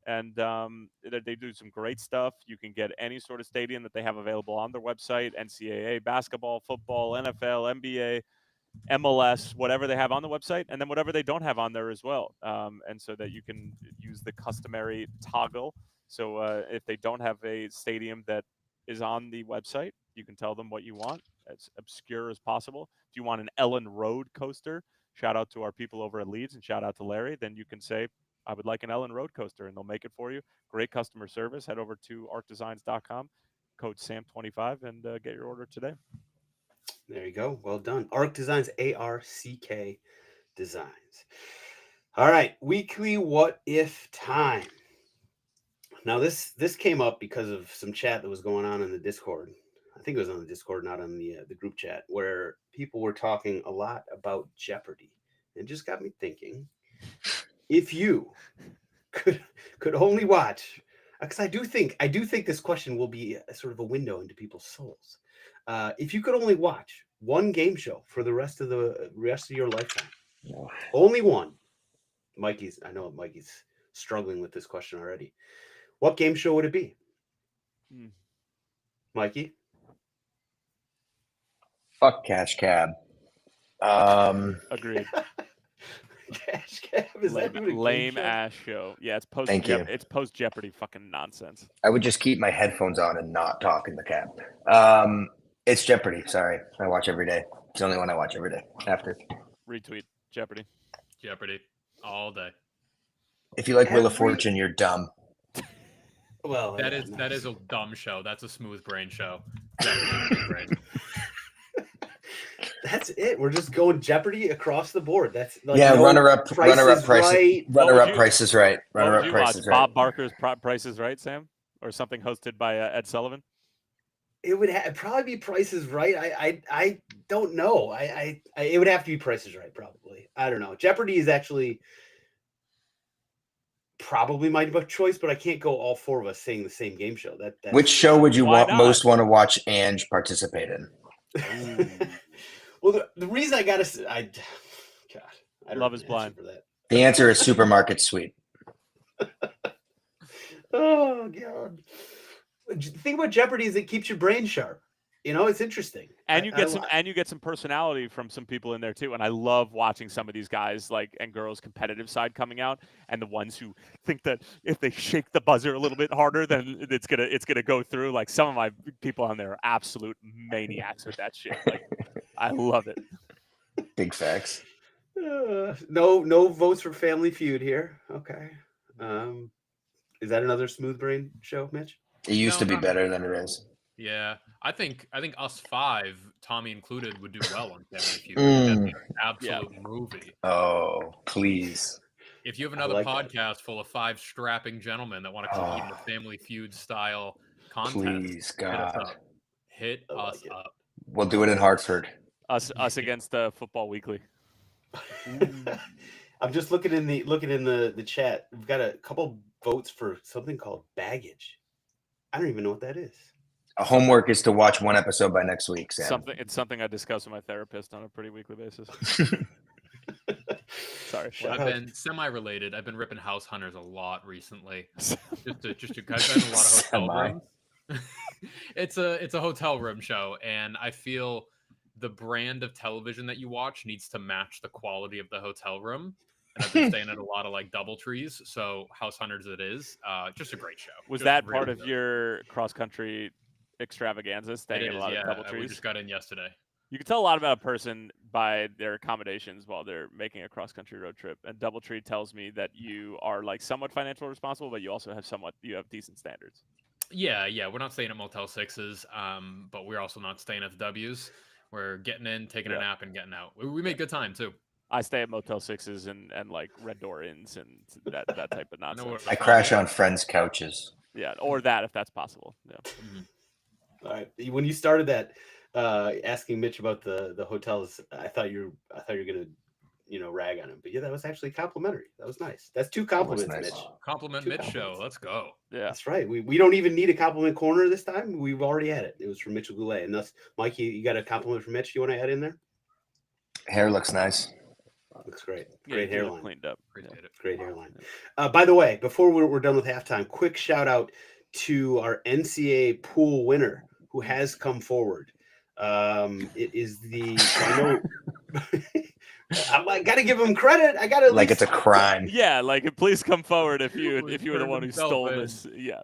Speaker 3: And they do some great stuff. You can get any sort of stadium that they have available on their website, NCAA, basketball, football, NFL, NBA, MLS, whatever they have on the website, and then whatever they don't have on there as well. And so that you can use the customary toggle. So if they don't have a stadium that is on the website, you can tell them what you want, as obscure as possible. If you want an Ellen Road coaster, shout out to our people over at Leeds and shout out to Larry, then you can say, I would like an Ellen Road coaster, and they'll make it for you. Great customer service. Head over to arcdesigns.com, code SAM25, and get your order today.
Speaker 1: There you go. Well done. Arc Designs, ARCK Designs. All right. Weekly what if time. Now, this came up because of some chat that was going on in the Discord. I think it was on the Discord, not on the group chat, where people were talking a lot about Jeopardy. It just got me thinking, if you could only watch, because I do think this question will be a sort of a window into people's souls. If you could only watch one game show for the rest of your lifetime, only one. I know Mikey's struggling with this question already. What game show would it be? Mikey?
Speaker 2: Fuck Cash Cab.
Speaker 3: Agreed.
Speaker 1: Cash Cab is
Speaker 3: lame ass show. Yeah, it's post. It's post Jeopardy fucking nonsense.
Speaker 2: I would just keep my headphones on and not talk in the cab. It's Jeopardy. Sorry, I watch every day. It's the only one I watch every day. After.
Speaker 3: Retweet Jeopardy.
Speaker 4: Jeopardy all day.
Speaker 2: If you like Wheel of
Speaker 1: Every-
Speaker 2: Fortune, you're dumb.
Speaker 1: Well,
Speaker 4: That
Speaker 1: yeah,
Speaker 4: is
Speaker 1: no.
Speaker 4: that is a dumb show. That's a smooth brain show. Jeopardy is great.
Speaker 1: That's it. We're just going Jeopardy across the board. That's like
Speaker 2: Yeah,
Speaker 1: no
Speaker 2: runner-up
Speaker 1: Price is Right.
Speaker 2: Price is Right.
Speaker 3: What would
Speaker 2: Runner-up
Speaker 3: you
Speaker 2: Price
Speaker 3: watch?
Speaker 2: is Right.
Speaker 3: Bob Barker's Price is Right, Sam, or something hosted by Ed Sullivan?
Speaker 1: It would probably be Price is Right. I don't know. It would have to be Price is Right, probably. I don't know. Jeopardy is actually probably my choice, but I can't go all four of us saying the same game show. That's
Speaker 2: Which show would you
Speaker 3: Why not?
Speaker 2: most want to watch Ange participate in?
Speaker 1: Well, the reason I gotta say, I don't
Speaker 3: Love
Speaker 1: have
Speaker 3: is
Speaker 1: an answer
Speaker 3: Blind.
Speaker 1: for that.
Speaker 2: The answer is Supermarket Sweep.
Speaker 1: Oh God! The thing about Jeopardy is it keeps your brain sharp. You know, it's interesting,
Speaker 3: And you get some personality from some people in there too. And I love watching some of these guys and girls' competitive side coming out, and the ones who think that if they shake the buzzer a little bit harder, then it's gonna go through. Like some of my people on there are absolute maniacs with that shit. Like I love it.
Speaker 2: Big facts.
Speaker 1: No votes for Family Feud here. Okay. Is that another smooth brain show, Mitch?
Speaker 2: It used to be
Speaker 4: not
Speaker 2: better than it is.
Speaker 4: Yeah, I think us five, Tommy included, would do well on Family Feud. That'd be an absolute movie.
Speaker 2: Oh, please.
Speaker 4: If you have another
Speaker 1: like that.
Speaker 4: podcast full of five strapping gentlemen that want to compete in the Family Feud style contest,
Speaker 2: Please, God.
Speaker 4: Hit
Speaker 1: I
Speaker 4: us
Speaker 1: like it.
Speaker 4: up.
Speaker 2: We'll do it in Hartford.
Speaker 3: Us against Football Weekly.
Speaker 1: I'm just looking in the chat. We've got a couple votes for something called baggage. I don't even know what that is.
Speaker 2: Homework is to watch one episode by next week, Sam.
Speaker 3: It's something I discuss with my therapist on a pretty weekly basis. Sorry.
Speaker 1: Shout
Speaker 4: I've
Speaker 1: out.
Speaker 4: been semi-related. I've been ripping House Hunters a lot recently. just to I've been in a lot of hotel
Speaker 2: Semi.
Speaker 4: rooms. It's a hotel room show, and I feel the brand of television that you watch needs to match the quality of the hotel room. And I've been staying at a lot of like DoubleTrees, so House Hunters it is. Just a great show.
Speaker 3: Was
Speaker 4: Just
Speaker 3: that
Speaker 4: really
Speaker 3: part of
Speaker 4: good.
Speaker 3: your cross-country extravaganza, staying
Speaker 4: It
Speaker 3: in a
Speaker 4: is,
Speaker 3: lot
Speaker 4: yeah.
Speaker 3: of
Speaker 4: We
Speaker 3: DoubleTrees?
Speaker 4: just got in yesterday.
Speaker 3: You can tell a lot about a person by their accommodations while they're making a cross-country road trip. And DoubleTree tells me that you are like somewhat financially responsible, but you also have decent standards.
Speaker 4: Yeah. We're not staying at Motel 6s, but we're also not staying at the W's. We're getting in, taking a nap, and getting out. We made good time too.
Speaker 3: I stay at Motel 6s and like Red Door Inns and that type of nonsense.
Speaker 2: I crash on friends' couches.
Speaker 3: Yeah, or that if that's possible. Yeah.
Speaker 1: All right. When you started that, asking Mitch about the hotels, I thought you were gonna, rag on him. But yeah, that was actually complimentary. That was nice. That's two compliments,
Speaker 2: nice.
Speaker 1: Mitch.
Speaker 4: Compliment
Speaker 1: Two
Speaker 4: Mitch show.
Speaker 1: compliments.
Speaker 4: Let's go.
Speaker 3: Yeah.
Speaker 1: That's right. We don't even need a compliment corner this time. We've already had it. It was from Mitchell Goulet. And thus, Mike, you got a compliment from Mitch you want to add in there?
Speaker 2: Hair looks nice.
Speaker 1: Looks great.
Speaker 3: Yeah,
Speaker 1: Great
Speaker 3: you look
Speaker 1: hairline.
Speaker 3: cleaned up.
Speaker 4: Appreciate it.
Speaker 1: Great hairline. By the way, before we're done with halftime, quick shout out to our NCAA pool winner who has come forward. It is I got to give him credit. I got to
Speaker 2: Like it's a crime.
Speaker 3: Yeah, like please come forward if you were the one who
Speaker 4: himself
Speaker 3: stole
Speaker 4: in.
Speaker 3: this. Yeah.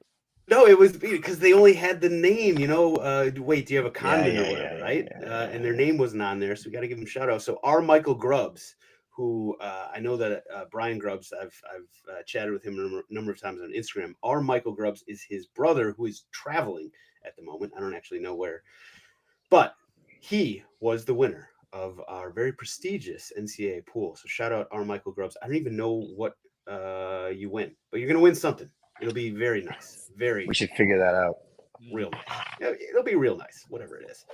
Speaker 1: No, it was because they only had the name, wait, do you have a condom
Speaker 2: Yeah,
Speaker 1: or whatever,
Speaker 2: yeah,
Speaker 1: right?
Speaker 2: yeah.
Speaker 1: And their name wasn't on there, so we got to give them a shout out. So our Michael Grubbs, who I know that Brian Grubbs, I've chatted with him a number of times on Instagram. Our Michael Grubbs is his brother who is traveling at the moment. I don't actually know where, but he was the winner of our very prestigious NCAA pool. So shout out our Michael Grubbs. I don't even know what you win, but you're going to win something. It'll be very nice.
Speaker 2: We should figure that out.
Speaker 1: Real nice. It'll be real nice, whatever it is.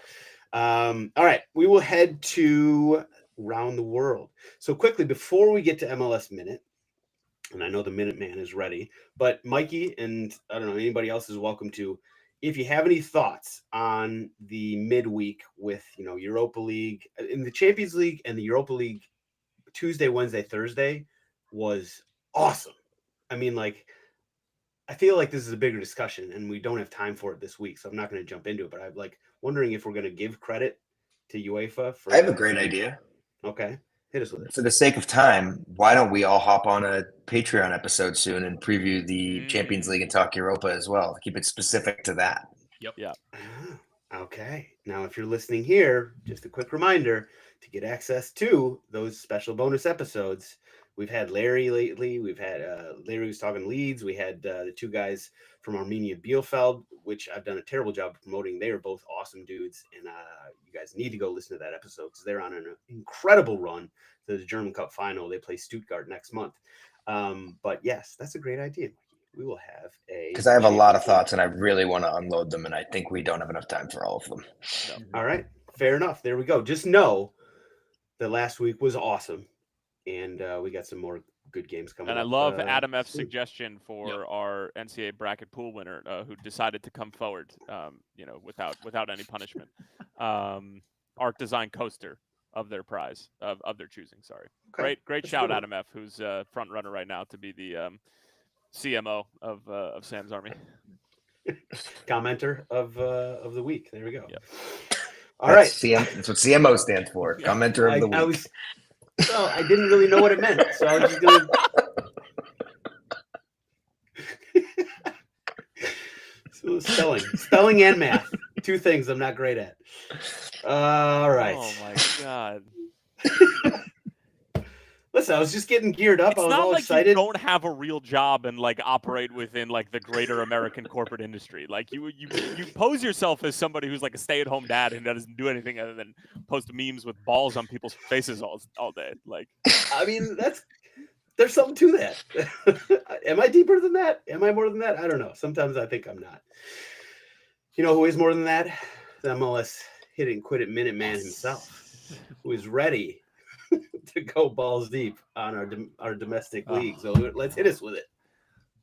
Speaker 1: All right. We will head to Round the World. So quickly, before we get to MLS Minute, and I know the Minute Man is ready, but Mikey and I don't know, anybody else is welcome to, if you have any thoughts on the midweek with, Europa League, in the Champions League and the Europa League, Tuesday, Wednesday, Thursday was awesome. I mean, I feel like this is a bigger discussion and we don't have time for it this week, so I'm not going to jump into it, but I'm wondering if we're going to give credit to UEFA for.
Speaker 2: I have a great idea.
Speaker 1: Okay. Hit us with it.
Speaker 2: For the sake of time, why don't we all hop on a Patreon episode soon and preview the Champions League and talk Europa as well? Keep it specific to that.
Speaker 4: Yep.
Speaker 3: Yeah.
Speaker 1: Okay. Now, if you're listening here, just a quick reminder to get access to those special bonus episodes. We've had Larry lately. We've had Larry was talking Leeds. We had the two guys from Armenia Bielefeld, which I've done a terrible job of promoting. They are both awesome dudes, and you guys need to go listen to that episode because they're on an incredible run to the German Cup final. They play Stuttgart next month. But yes, that's a great idea. We will have a
Speaker 2: because I have a lot of thoughts and I really want to unload them, and I think we don't have enough time for all of them.
Speaker 3: No.
Speaker 1: All right, fair enough. There we go. Just know that last week was awesome, and we got some more good games coming
Speaker 3: And
Speaker 1: up.
Speaker 3: I love Adam F's
Speaker 1: soon.
Speaker 3: suggestion for our NCAA bracket pool winner who decided to come forward, without any punishment. Art design coaster of their prize, of their choosing. Sorry.
Speaker 1: Okay.
Speaker 3: Great
Speaker 1: That's
Speaker 3: shout,
Speaker 1: good.
Speaker 3: Adam F, who's front runner right now to be the CMO of Sam's Army.
Speaker 1: Commenter of the week. There we go.
Speaker 3: Yep.
Speaker 1: All right.
Speaker 2: That's what CMO stands for.
Speaker 3: Yeah.
Speaker 2: Commenter of the week.
Speaker 1: I didn't really know what it meant, so I was just going to... Spelling and math. Two things I'm not great at. All right.
Speaker 3: Oh, my God.
Speaker 1: Listen, I was just getting geared up.
Speaker 3: It's
Speaker 1: I was
Speaker 3: not
Speaker 1: all
Speaker 3: like
Speaker 1: excited.
Speaker 3: you don't have a real job and operate within the greater American corporate industry. You pose yourself as somebody who's a stay-at-home dad and doesn't do anything other than post memes with balls on people's faces all day.
Speaker 1: I mean, there's something to that. Am I deeper than that? Am I more than that? I don't know. Sometimes I think I'm not. You know who is more than that? The MLS Hit-It-N-Quit-It Minute man himself, who is ready to go balls deep on our domestic league. So let's hit us with it.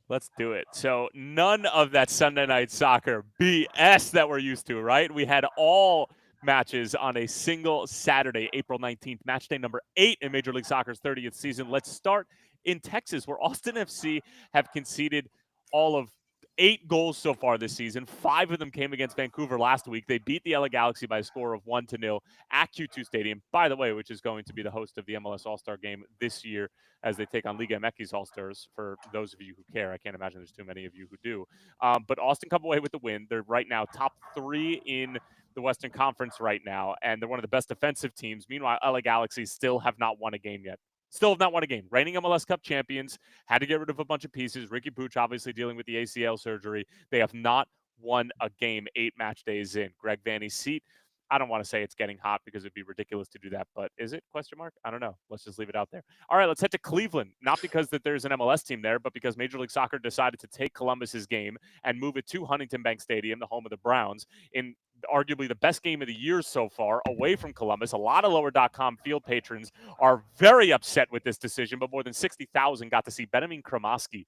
Speaker 3: Let's do it. So none of that Sunday night soccer BS that we're used to, right? We had all matches on a single Saturday, April 19th, match day number 8 in Major League Soccer's 30th season. Let's start in Texas, where Austin FC have conceded all of 8 goals so far this season. 5 of them came against Vancouver last week. They beat the LA Galaxy by a score of 1-0 at Q2 Stadium, by the way, which is going to be the host of the MLS All-Star Game this year as they take on Liga MX All-Stars, for those of you who care. I can't imagine there's too many of you who do. But Austin come away with the win. They're right now top 3 in the Western Conference right now, and they're one of the best defensive teams. Meanwhile, LA Galaxy still have not won a game yet. Still have not won a game. Reigning MLS Cup champions, had to get rid of a bunch of pieces. Ricky Pooch obviously dealing with the ACL surgery. They have not won a game 8 match days in. Greg Vanny's seat, I don't want to say it's getting hot because it'd be ridiculous to do that, but is it? Question mark? I don't know. Let's just leave it out there. All right, let's head to Cleveland. Not because that there's an MLS team there, but because Major League Soccer decided to take Columbus's game and move it to Huntington Bank Stadium, the home of the Browns, in arguably the best game of the year so far, away from Columbus. A lot of Lower.com field patrons are very upset with this decision, but more than 60,000 got to see Benjamin Kromoski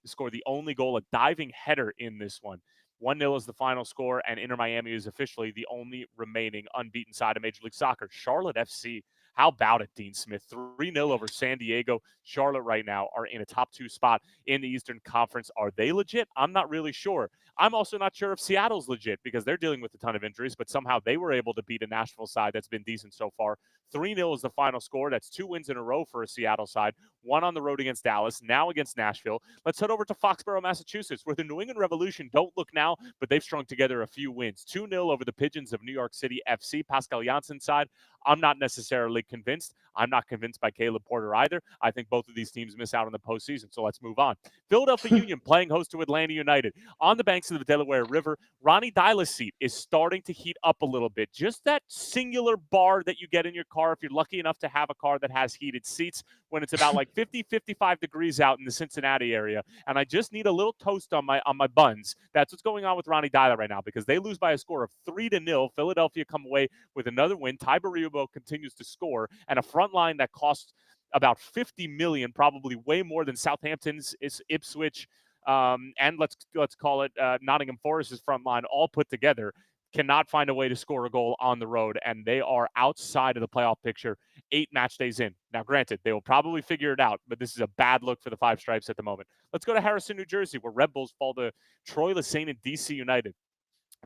Speaker 3: score the only goal, a diving header in this one. 1-0 is the final score, and Inter Miami is officially the only remaining unbeaten side of Major League Soccer. Charlotte FC, how about it, Dean Smith? 3-0 over San Diego. Charlotte right now are in a top 2 spot in the Eastern Conference. Are they legit? I'm not really sure. I'm also not sure if Seattle's legit because they're dealing with a ton of injuries, but somehow they were able to beat a Nashville side that's been decent so far. 3-0 is the final score. That's 2 wins in a row for a Seattle side. 1 on the road against Dallas, now against Nashville. Let's head over to Foxborough, Massachusetts, where the New England Revolution don't look now, but they've strung together a few wins. 2-0 over the Pigeons of New York City FC. Pascal Janssen's side, I'm not necessarily convinced. I'm not convinced by Caleb Porter either. I think both of these teams miss out on the postseason, so let's move on. Philadelphia Union playing host to Atlanta United. On the banks of the Delaware River, Ronnie Dyla's seat is starting to heat up a little bit. Just that singular bar that you get in your car if you're lucky enough to have a car that has heated seats when it's about 50, 55 degrees out in the Cincinnati area. And I just need a little toast on my buns. That's what's going on with Ronnie Dyla right now because they lose by a score of 3-0. Philadelphia come away with another win. Ty Bariubo continues to score, and a front line that costs about $50 million, probably way more than Southampton's, Ipswich, and let's call it Nottingham Forest's front line all put together, cannot find a way to score a goal on the road, and they are outside of the playoff picture 8 match days in. Now, granted, they will probably figure it out, but this is a bad look for the Five Stripes at the moment. Let's go to Harrison, New Jersey, where Red Bulls fall to Troy Lesane and DC United.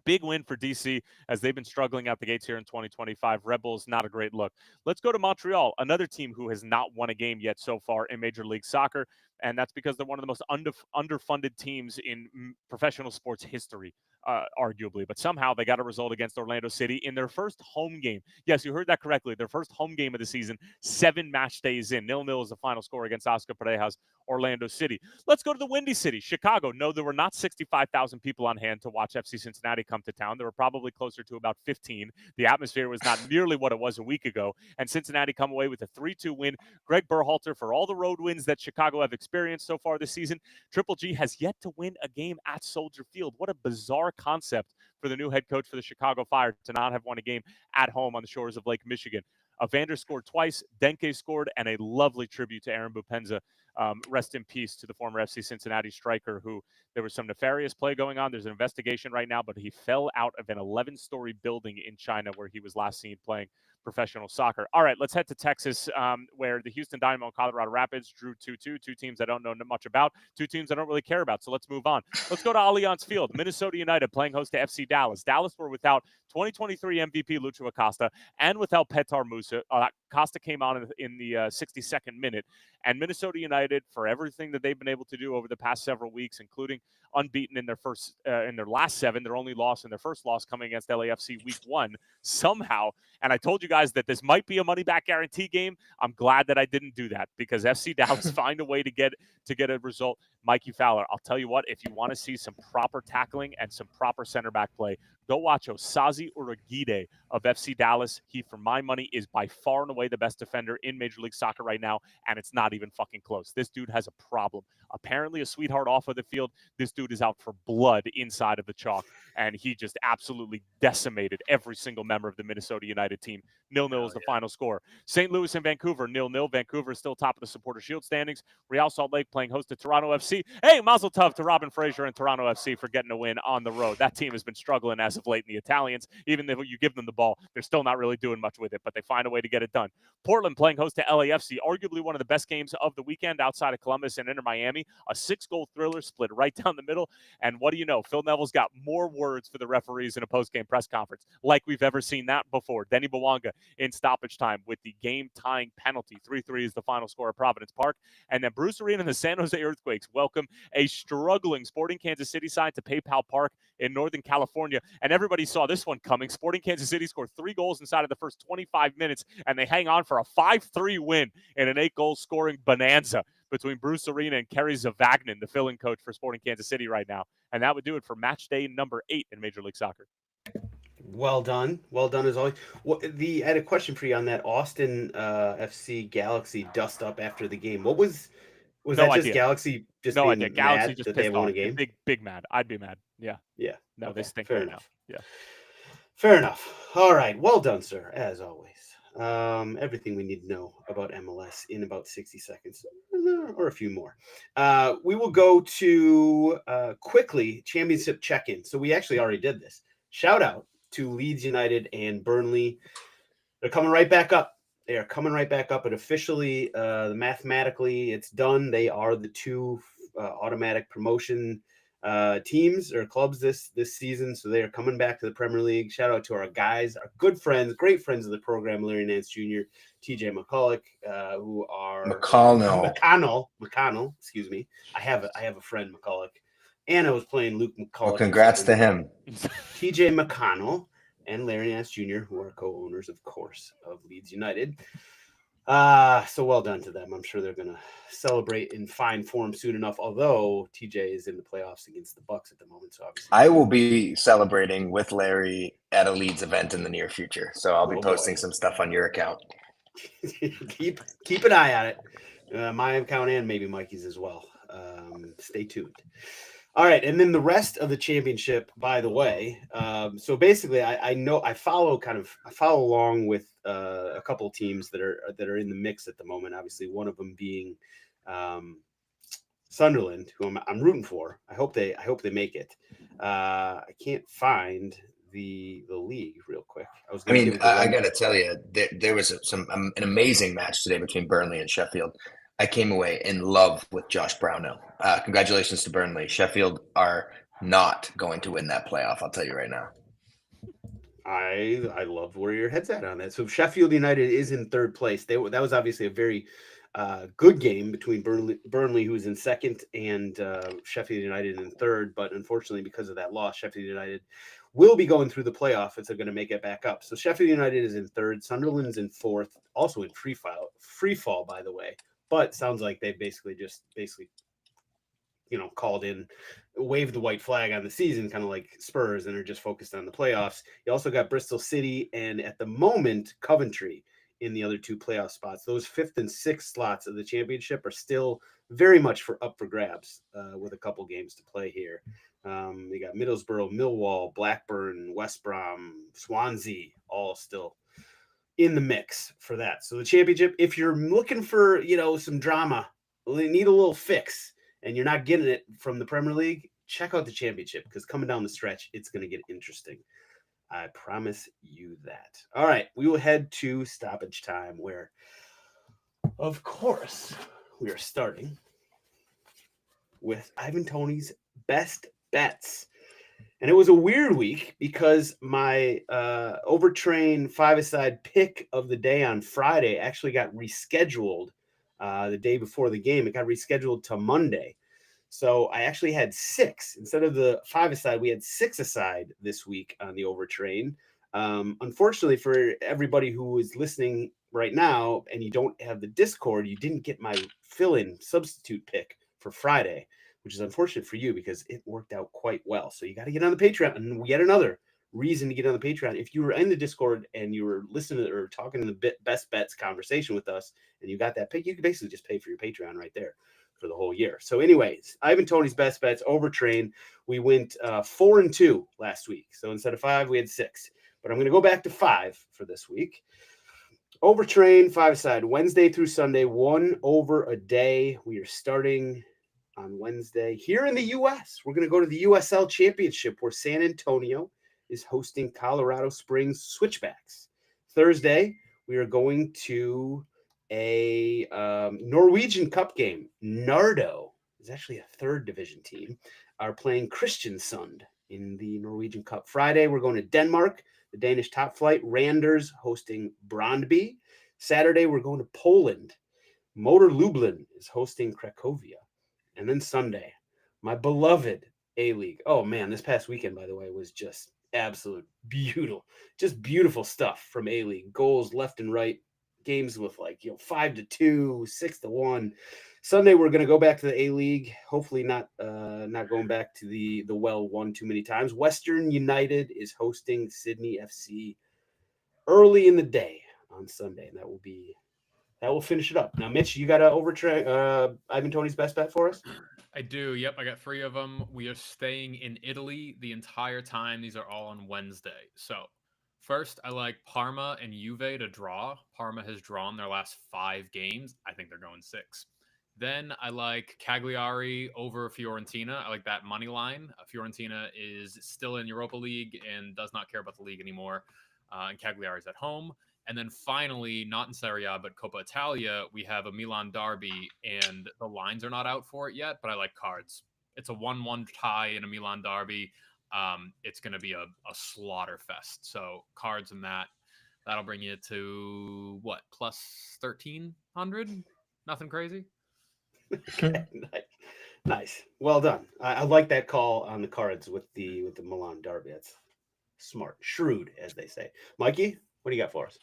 Speaker 3: Big win for DC as they've been struggling out the gates here in 2025. Red Bulls, not a great look. Let's go to Montreal, another team who has not won a game yet so far in Major League Soccer, and that's because they're one of the most underfunded teams in professional sports history. arguably, but somehow they got a result against Orlando City in their first home game. Yes, you heard that correctly. Their first home game of the season, 7 match days in. 0-0 is the final score against Oscar Pereira's Orlando City. Let's go to the Windy City, Chicago. No, there were not 65,000 people on hand to watch FC Cincinnati come to town. There were probably closer to about 15. The atmosphere was not nearly what it was a week ago, and Cincinnati come away with a 3-2 win. Greg Berhalter, for all the road wins that Chicago have experienced so far this season, Triple G has yet to win a game at Soldier Field. What a bizarre concept for the new head coach for the Chicago Fire to not have won a game at home on the shores of Lake Michigan. Evander scored twice, Denke scored, and a lovely tribute to Aaron Bupenza. Rest in peace to the former FC Cincinnati striker who there was some nefarious play going on. There's an investigation right now, but he fell out of an 11-story building in China where he was last seen playing professional soccer. All right, let's head to Texas, where the Houston Dynamo and Colorado Rapids drew 2-2, two teams I don't know much about, two teams I don't really care about. So let's move on. Let's go to Allianz Field. Minnesota United playing host to FC Dallas. Dallas were without 2023 MVP Lucho Acosta and without Petar Musa. Acosta came on in the 62nd minute, and Minnesota United, for everything that they've been able to do over the past several weeks, including unbeaten in their last 7, their only loss and their first loss coming against LAFC week 1, somehow. And I told you guys that this might be a money back guarantee game. I'm glad that I didn't do that because FC Dallas find a way to get a result. Mikey Fowler, I'll tell you what, if you want to see some proper tackling and some proper center back play, go watch Osazi Urugide of FC Dallas. He, for my money, is by far and away the best defender in Major League Soccer right now, and it's not even fucking close. This dude has a problem. Apparently a sweetheart off of the field. This dude is out for blood inside of the chalk, and he just absolutely decimated every single member of the Minnesota United team. 0-0 is the final score. St. Louis and Vancouver, 0-0. Vancouver is still top of the Supporter Shield standings. Real Salt Lake playing host to Toronto FC. Hey, mazel tov to Robin Fraser and Toronto FC for getting a win on the road. That team has been struggling as of late, in the Italians. Even if you give them the ball, they're still not really doing much with it, but they find a way to get it done. Portland playing host to LAFC, arguably one of the best games of the weekend outside of Columbus and Inter Miami. A 6-goal thriller split right down the middle. And what do you know? Phil Neville's got more words for the referees in a post-game press conference like we've ever seen that before. Denny Bawanga in stoppage time with the game-tying penalty. 3-3 is the final score at Providence Park. And then Bruce Arena and the San Jose Earthquakes welcome a struggling Sporting Kansas City side to PayPal Park in Northern California. And everybody saw this one coming. Sporting Kansas City scored 3 goals inside of the first 25 minutes, and they hang on for a 5-3 win in an 8-goal scoring bonanza between Bruce Arena and Kerry Zavagnin, the fill-in coach for Sporting Kansas City right now. And that would do it for match day number 8 in Major League Soccer.
Speaker 1: Well done as always. I had a question for you on that Austin FC Galaxy dust up after the game. What was
Speaker 3: no
Speaker 1: that?
Speaker 3: idea.
Speaker 1: Just Galaxy just
Speaker 3: no
Speaker 1: being
Speaker 3: idea. Galaxy
Speaker 1: mad
Speaker 3: just
Speaker 1: that they
Speaker 3: pissed
Speaker 1: won
Speaker 3: off.
Speaker 1: a game?
Speaker 3: Big mad. I'd be mad. Yeah. No,
Speaker 1: okay.
Speaker 3: they stink
Speaker 1: Fair
Speaker 3: right
Speaker 1: enough.
Speaker 3: now. Yeah.
Speaker 1: Fair enough. All right. Well done, sir, as always. Everything we need to know about MLS in about 60 seconds or a few more. We will go to quickly championship check-in. So we actually already did this. Shout out to Leeds United and Burnley. They're coming right back up. They are coming right back up. And officially, mathematically, it's done. They are the 2 automatic promotion teams or clubs this season. So they are coming back to the Premier League. Shout out to our guys, our good friends, great friends of the program, Larry Nance Jr., TJ McCulloch, who are McConnell. Excuse me. I have a friend, McCulloch. And I was playing Luke McCulloch.
Speaker 2: Well, congrats to him.
Speaker 1: TJ McConnell and Larry Nance Jr., who are co-owners, of course, of Leeds United. So well done to them. I'm sure they're going to celebrate in fine form soon enough, although TJ is in the playoffs against the Bucks at the moment. So obviously
Speaker 2: I will be celebrating with Larry at a Leeds event in the near future. So I'll be posting some stuff on your account.
Speaker 1: keep an eye on it. My account and maybe Mikey's as well. Stay tuned. All right, and then the rest of the championship, by the way. So basically, I follow along with a couple of teams that are in the mix at the moment. Obviously, one of them being Sunderland, who I'm rooting for. I hope they make it. I can't find the league real quick.
Speaker 2: I got to tell you, there was an amazing match today between Burnley and Sheffield. I came away in love with Josh Brownhill. Congratulations to Burnley. Sheffield are not going to win that playoff. I'll tell you right now.
Speaker 1: I love where your head's at on that. So Sheffield United is in 3rd place. That was obviously a very Good game between Burnley, who is in second, and Sheffield United in third. But unfortunately, because of that loss, Sheffield United will be going through the playoff if they're going to make it back up. So Sheffield United is in third. Sunderland's in fourth, also in free fall, by the way. But sounds like they basically called in, waved the white flag on the season, kind of like Spurs, and are just focused on the playoffs. You also got Bristol City and at the moment Coventry in the other two playoff spots. Those fifth and sixth slots of the championship are still very much up for grabs with a couple games to play here. We got Middlesbrough, Millwall, Blackburn, West Brom, Swansea, all still in the mix for that. So the championship, if you're looking for, some drama, need a little fix, and you're not getting it from the Premier League, check out the championship, because coming down the stretch, it's going to get interesting. I promise you that. All right, we will head to stoppage time, where, of course, we are starting with Ivan Toney's best bets. And it was a weird week because my overtrain five-a-side pick of the day on Friday actually got rescheduled the day before the game. It got rescheduled to Monday. So I actually had 6. Instead of the 5-a-side, we had 6-a-side this week on the overtrain. Unfortunately for everybody who is listening right now and you don't have the Discord, you didn't get my fill-in substitute pick for Friday, which is unfortunate for you because it worked out quite well. So you got to get on the Patreon. And yet another reason to get on the Patreon. If you were in the Discord and you were listening to or talking to the best bets conversation with us and you got that pick, you could basically just pay for your Patreon right there for the whole year. So anyways, Ivan Toney's best bets, overtrain. We went 4-2 last week. So instead of 5, we had 6. But I'm going to go back to 5 for this week. Overtrain, 5-a-side, Wednesday through Sunday, 1 over a day. We are starting on Wednesday here in the U.S. We're going to go to the USL Championship, where San Antonio is hosting Colorado Springs Switchbacks. Thursday, we are going to a Norwegian Cup game. Nardo is actually a third division team, are playing Kristiansund in the Norwegian Cup. Friday, we're going to Denmark, the Danish top flight. Randers hosting Brøndby. Saturday, we're going to Poland. Motor Lublin is hosting Cracovia. And then Sunday, my beloved A-League. Oh, man, this past weekend, by the way, was just absolute beautiful stuff from A-League. Goals left and right. Games with 5-2, 6-1. Sunday, we're going to go back to the A-League. Hopefully not going back to the well one too many times. Western United is hosting Sydney FC early in the day on Sunday, and that will finish it up. Now, Mitch, you got Ivan Toney's best bet for us?
Speaker 4: I do. Yep, I got 3 of them. We are staying in Italy the entire time. These are all on Wednesday. So first, I like Parma and Juve to draw. Parma has drawn their last 5 games. I think they're going 6. Then I like Cagliari over Fiorentina. I like that money line. Fiorentina is still in Europa League and does not care about the league anymore. And Cagliari is at home. And then finally, not in Serie A, but Coppa Italia, we have a Milan derby, and the lines are not out for it yet, but I like cards. It's a 1-1 tie in a Milan derby. It's going to be a slaughter fest. So cards and that'll bring you to what, plus 1,300? Nothing crazy.
Speaker 1: Nice. Well done. I like that call on the cards with the Milan derby. That's smart, shrewd, as they say. Mikey, what do you got for us?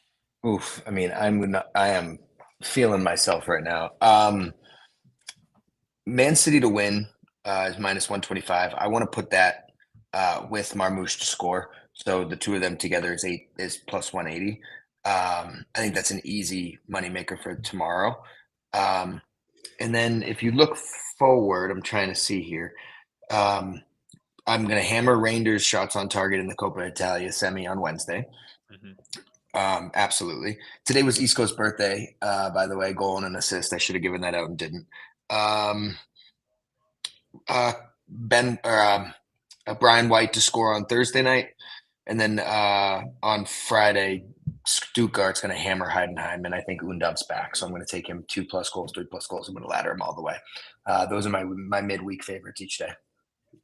Speaker 2: Oof. I mean, I am feeling myself right now. Man City to win is minus 125. I want to put that with Marmoush to score. So the two of them together is plus 180. I think that's an easy moneymaker for tomorrow. And then if you look forward, I'm trying to see here. I'm going to hammer Rangers shots on target in the Coppa Italia semi on Wednesday. Mm-hmm. Absolutely. Today was Isco's birthday, by the way, goal and an assist. I should have given that out and didn't. Brian White to score on Thursday night. And then on Friday, Stuttgart's going to hammer Heidenheim, and I think Undav's back. So I'm going to take him 2+ goals, 3+ goals. I'm going to ladder him all the way. Those are my midweek favorites each day.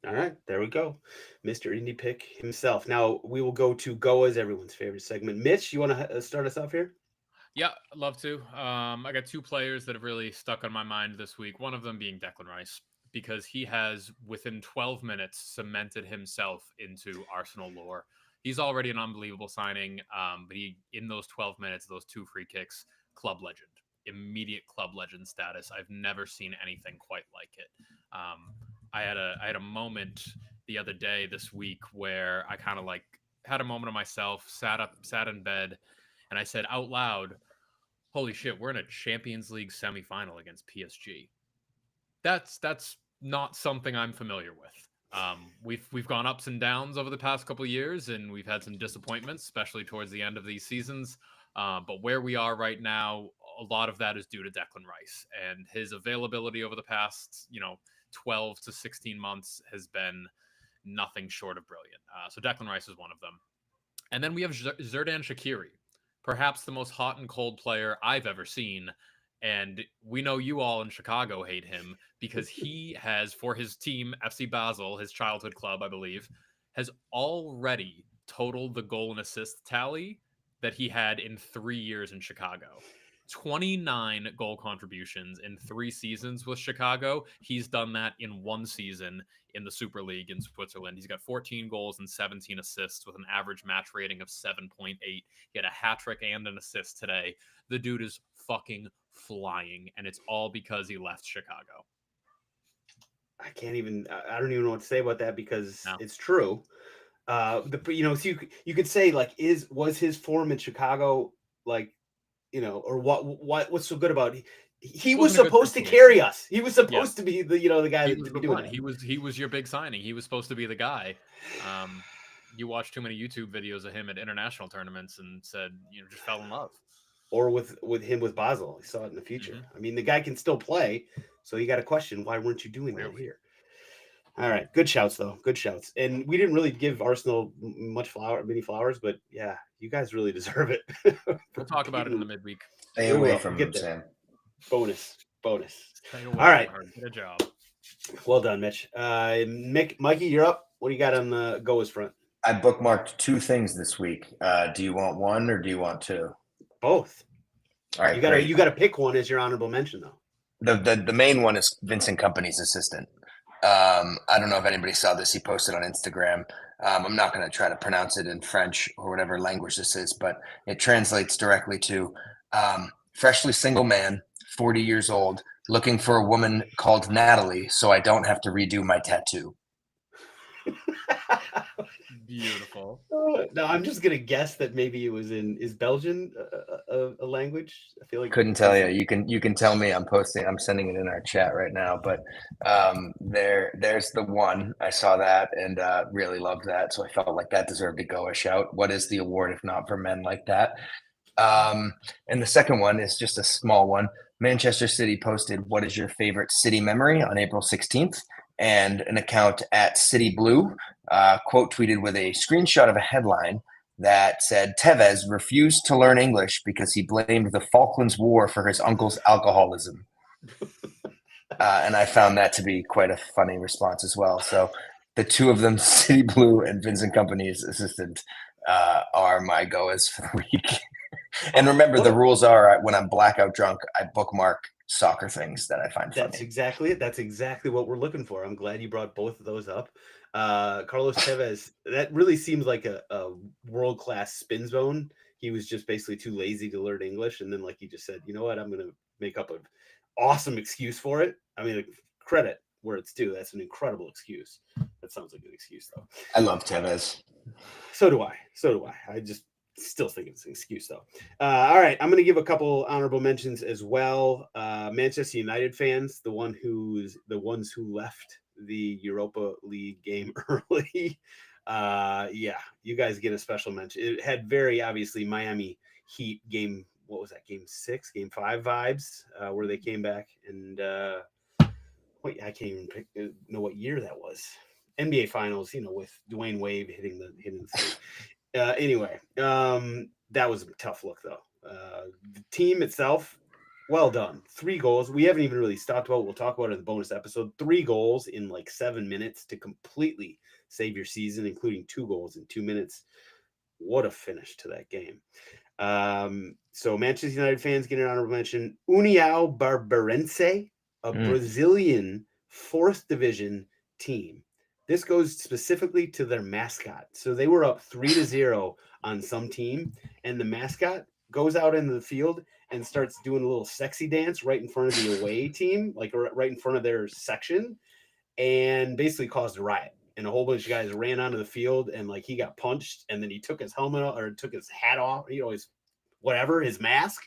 Speaker 1: All right, there we go. Mr. Indie Pick himself. Now we will go to GOAWs, everyone's favorite segment. Mitch, you want to start us off here?
Speaker 4: Yeah, I'd love to. I got two players that have really stuck on my mind this week. One of them being Declan Rice, because he has, within 12 minutes, cemented himself into Arsenal lore. He's already an unbelievable signing, but in those 12 minutes, those two free kicks, club legend, immediate club legend status. I've never seen anything quite like it. I had a moment the other day this week where I kind of like had a moment of myself, sat in bed, and I said out loud, holy shit, we're in a Champions League semifinal against PSG. That's not something I'm familiar with. We've gone ups and downs over the past couple of years, and we've had some disappointments, especially towards the end of these seasons. But where we are right now, a lot of that is due to Declan Rice, and his availability over the past 12 to 16 months has been nothing short of brilliant. So Declan Rice is one of them. And then we have Xherdan Shaqiri, perhaps the most hot and cold player I've ever seen. And we know you all in Chicago hate him because he has, for his team, FC Basel, his childhood club, I believe, has already totaled the goal and assist tally that he had in 3 years in Chicago. 29 goal contributions in 3 seasons with Chicago. He's done that in 1 season in the Super League in Switzerland. He's got 14 goals and 17 assists with an average match rating of 7.8. He had a hat trick and an assist today. The dude is fucking flying, and it's all because he left Chicago.
Speaker 1: I don't even know what to say about that because it's true. So you could say like, was his form in Chicago like, or what's so good about it? He was supposed to carry us. He was supposed to be the guy that be doing that.
Speaker 4: He was your big signing. He was supposed to be the guy. You watched too many YouTube videos of him at international tournaments and said, just fell in love.
Speaker 1: Or with him with Basel, he saw it in the future. I mean, the guy can still play, so you got to question, why weren't you doing that here? All right, good shouts though, good shouts. And we didn't really give Arsenal many flowers, but yeah, you guys really deserve it.
Speaker 4: We'll talk about it in the midweek.
Speaker 2: Stay away from him, Sam.
Speaker 1: Bonus.
Speaker 4: Stay away.
Speaker 1: All right,
Speaker 4: good job.
Speaker 1: Well done, Mitch. Mikey, you're up. What do you got on the GOAWs front?
Speaker 2: I bookmarked 2 things this week. Do you want one or do you want 2?
Speaker 1: Both.
Speaker 2: All right,
Speaker 1: you got to pick one as your honorable mention, though.
Speaker 2: The main one is Vincent Kompany's assistant. I don't know if anybody saw this. He posted on Instagram. I'm not going to try to pronounce it in French or whatever language this is, but it translates directly to freshly single man, 40 years old, looking for a woman called Natalie so I don't have to redo my tattoo.
Speaker 4: Beautiful.
Speaker 1: No, I'm just gonna guess that maybe it was is Belgian a language? I feel like
Speaker 2: couldn't tell you. You can tell me. I'm sending it in our chat right now. But there's the one. I saw that and really loved that. So I felt like that deserved to go a shout. What is the award if not for men like that? And the second one is just a small one. Manchester City posted, "What is your favorite City memory?" on April 16th. And an account at City Blue quote tweeted with a screenshot of a headline that said, "Tevez refused to learn English because he blamed the Falklands War for his uncle's alcoholism." And I found that to be quite a funny response as well. So the two of them, City Blue and Vincent Kompany's assistant, are my GOAWs for the week. And remember, the rules are when I'm blackout drunk, I bookmark soccer things that I find funny.
Speaker 1: That's exactly it. That's exactly what we're looking for. I'm glad you brought both of those up. Carlos Tevez, that really seems like a world-class spin zone. He was just basically too lazy to learn English. And then, like he just said, you know what, I'm going to make up an awesome excuse for it. I mean, credit where it's due. That's an incredible excuse. That sounds like an excuse, though.
Speaker 2: I love Tevez.
Speaker 1: So do I. I just still think it's an excuse, though. All right, I'm going to give a couple honorable mentions as well. Manchester United fans, the ones who left the Europa League game early. Yeah, you guys get a special mention. It had very obviously Miami Heat game. What was that? Game 6, game 5 vibes, where they came back and I can't even know what year that was. NBA Finals, with Dwayne Wade hitting the three. Anyway, that was a tough look, though. The team itself, well done. 3 goals. We haven't even really stopped about. We'll talk about it in the bonus episode. 3 goals in like 7 minutes to completely save your season, including 2 goals in 2 minutes. What a finish to that game. So Manchester United fans get an honorable mention. União Barbarense, a Brazilian 4th division team. This goes specifically to their mascot. So they were up 3-0 on some team, and the mascot goes out into the field and starts doing a little sexy dance right in front of the away team, like right in front of their section, and basically caused a riot. And a whole bunch of guys ran onto the field, and like he got punched, and then he took his helmet off, or took his hat off, his mask,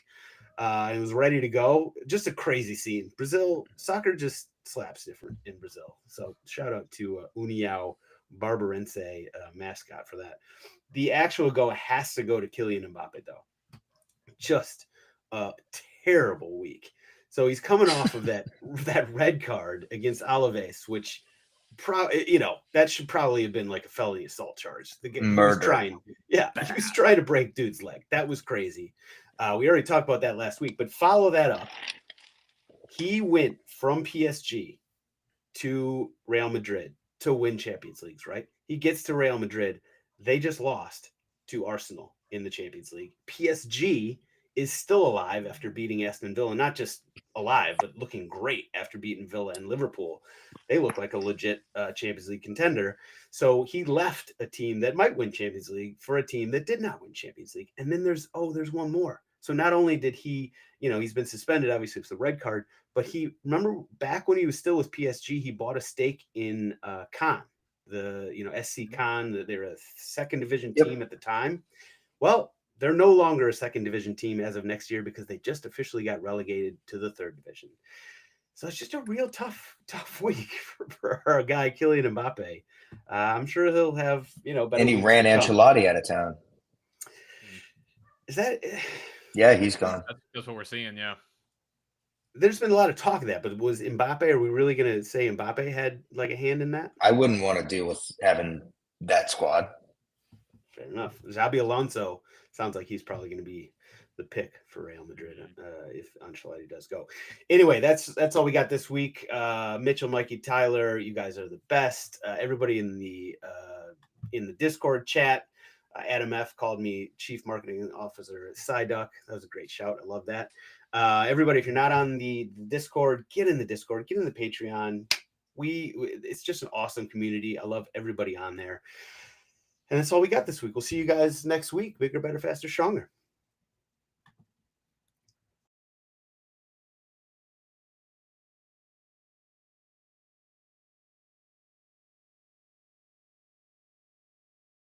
Speaker 1: and was ready to go. Just a crazy scene. Brazil soccer just slaps different in Brazil. So shout out to União Barbarense mascot for that. The actual go has to go to Kylian Mbappe though. Just a terrible week. So he's coming off of that red card against Alaves, which that should probably have been like a felony assault charge.
Speaker 2: Murder.
Speaker 1: He was trying to break dude's leg. That was crazy. We already talked about that last week, but follow that up. He went from PSG to Real Madrid to win Champions Leagues, right? He gets to Real Madrid. They just lost to Arsenal in the Champions League. PSG is still alive after beating Aston Villa, not just alive, but looking great after beating Villa and Liverpool. They look like a legit Champions League contender. So he left a team that might win Champions League for a team that did not win Champions League. And then there's one more. So not only did he, he's been suspended, obviously it's the red card, but remember back when he was still with PSG, he bought a stake in Cannes, SC Cannes. They're a 2nd division team at the time. Well, they're no longer a 2nd division team as of next year because they just officially got relegated to the 3rd division. So it's just a real tough week for our guy, Kylian Mbappe. I'm sure he'll have, better.
Speaker 2: And he ran Ancelotti out of town.
Speaker 1: Is that?
Speaker 2: Yeah, he's gone.
Speaker 4: That's what we're seeing, yeah.
Speaker 1: There's been a lot of talk of that, but was Mbappe, are we really going to say Mbappe had like a hand in that?
Speaker 2: I wouldn't want to deal with having that squad.
Speaker 1: Fair enough. Xabi Alonso sounds like he's probably going to be the pick for Real Madrid if Ancelotti does go. Anyway, that's all we got this week. Mitchell, Mikey, Tyler, you guys are the best. Everybody in the Discord chat. Adam F called me Chief Marketing Officer Psyduck. That was a great shout. I love that. Everybody, if you're not on the Discord, get in the Discord, get in the Patreon. It's just an awesome community. I love everybody on there. And that's all we got this week. We'll see you guys next week. Bigger, better, faster, stronger.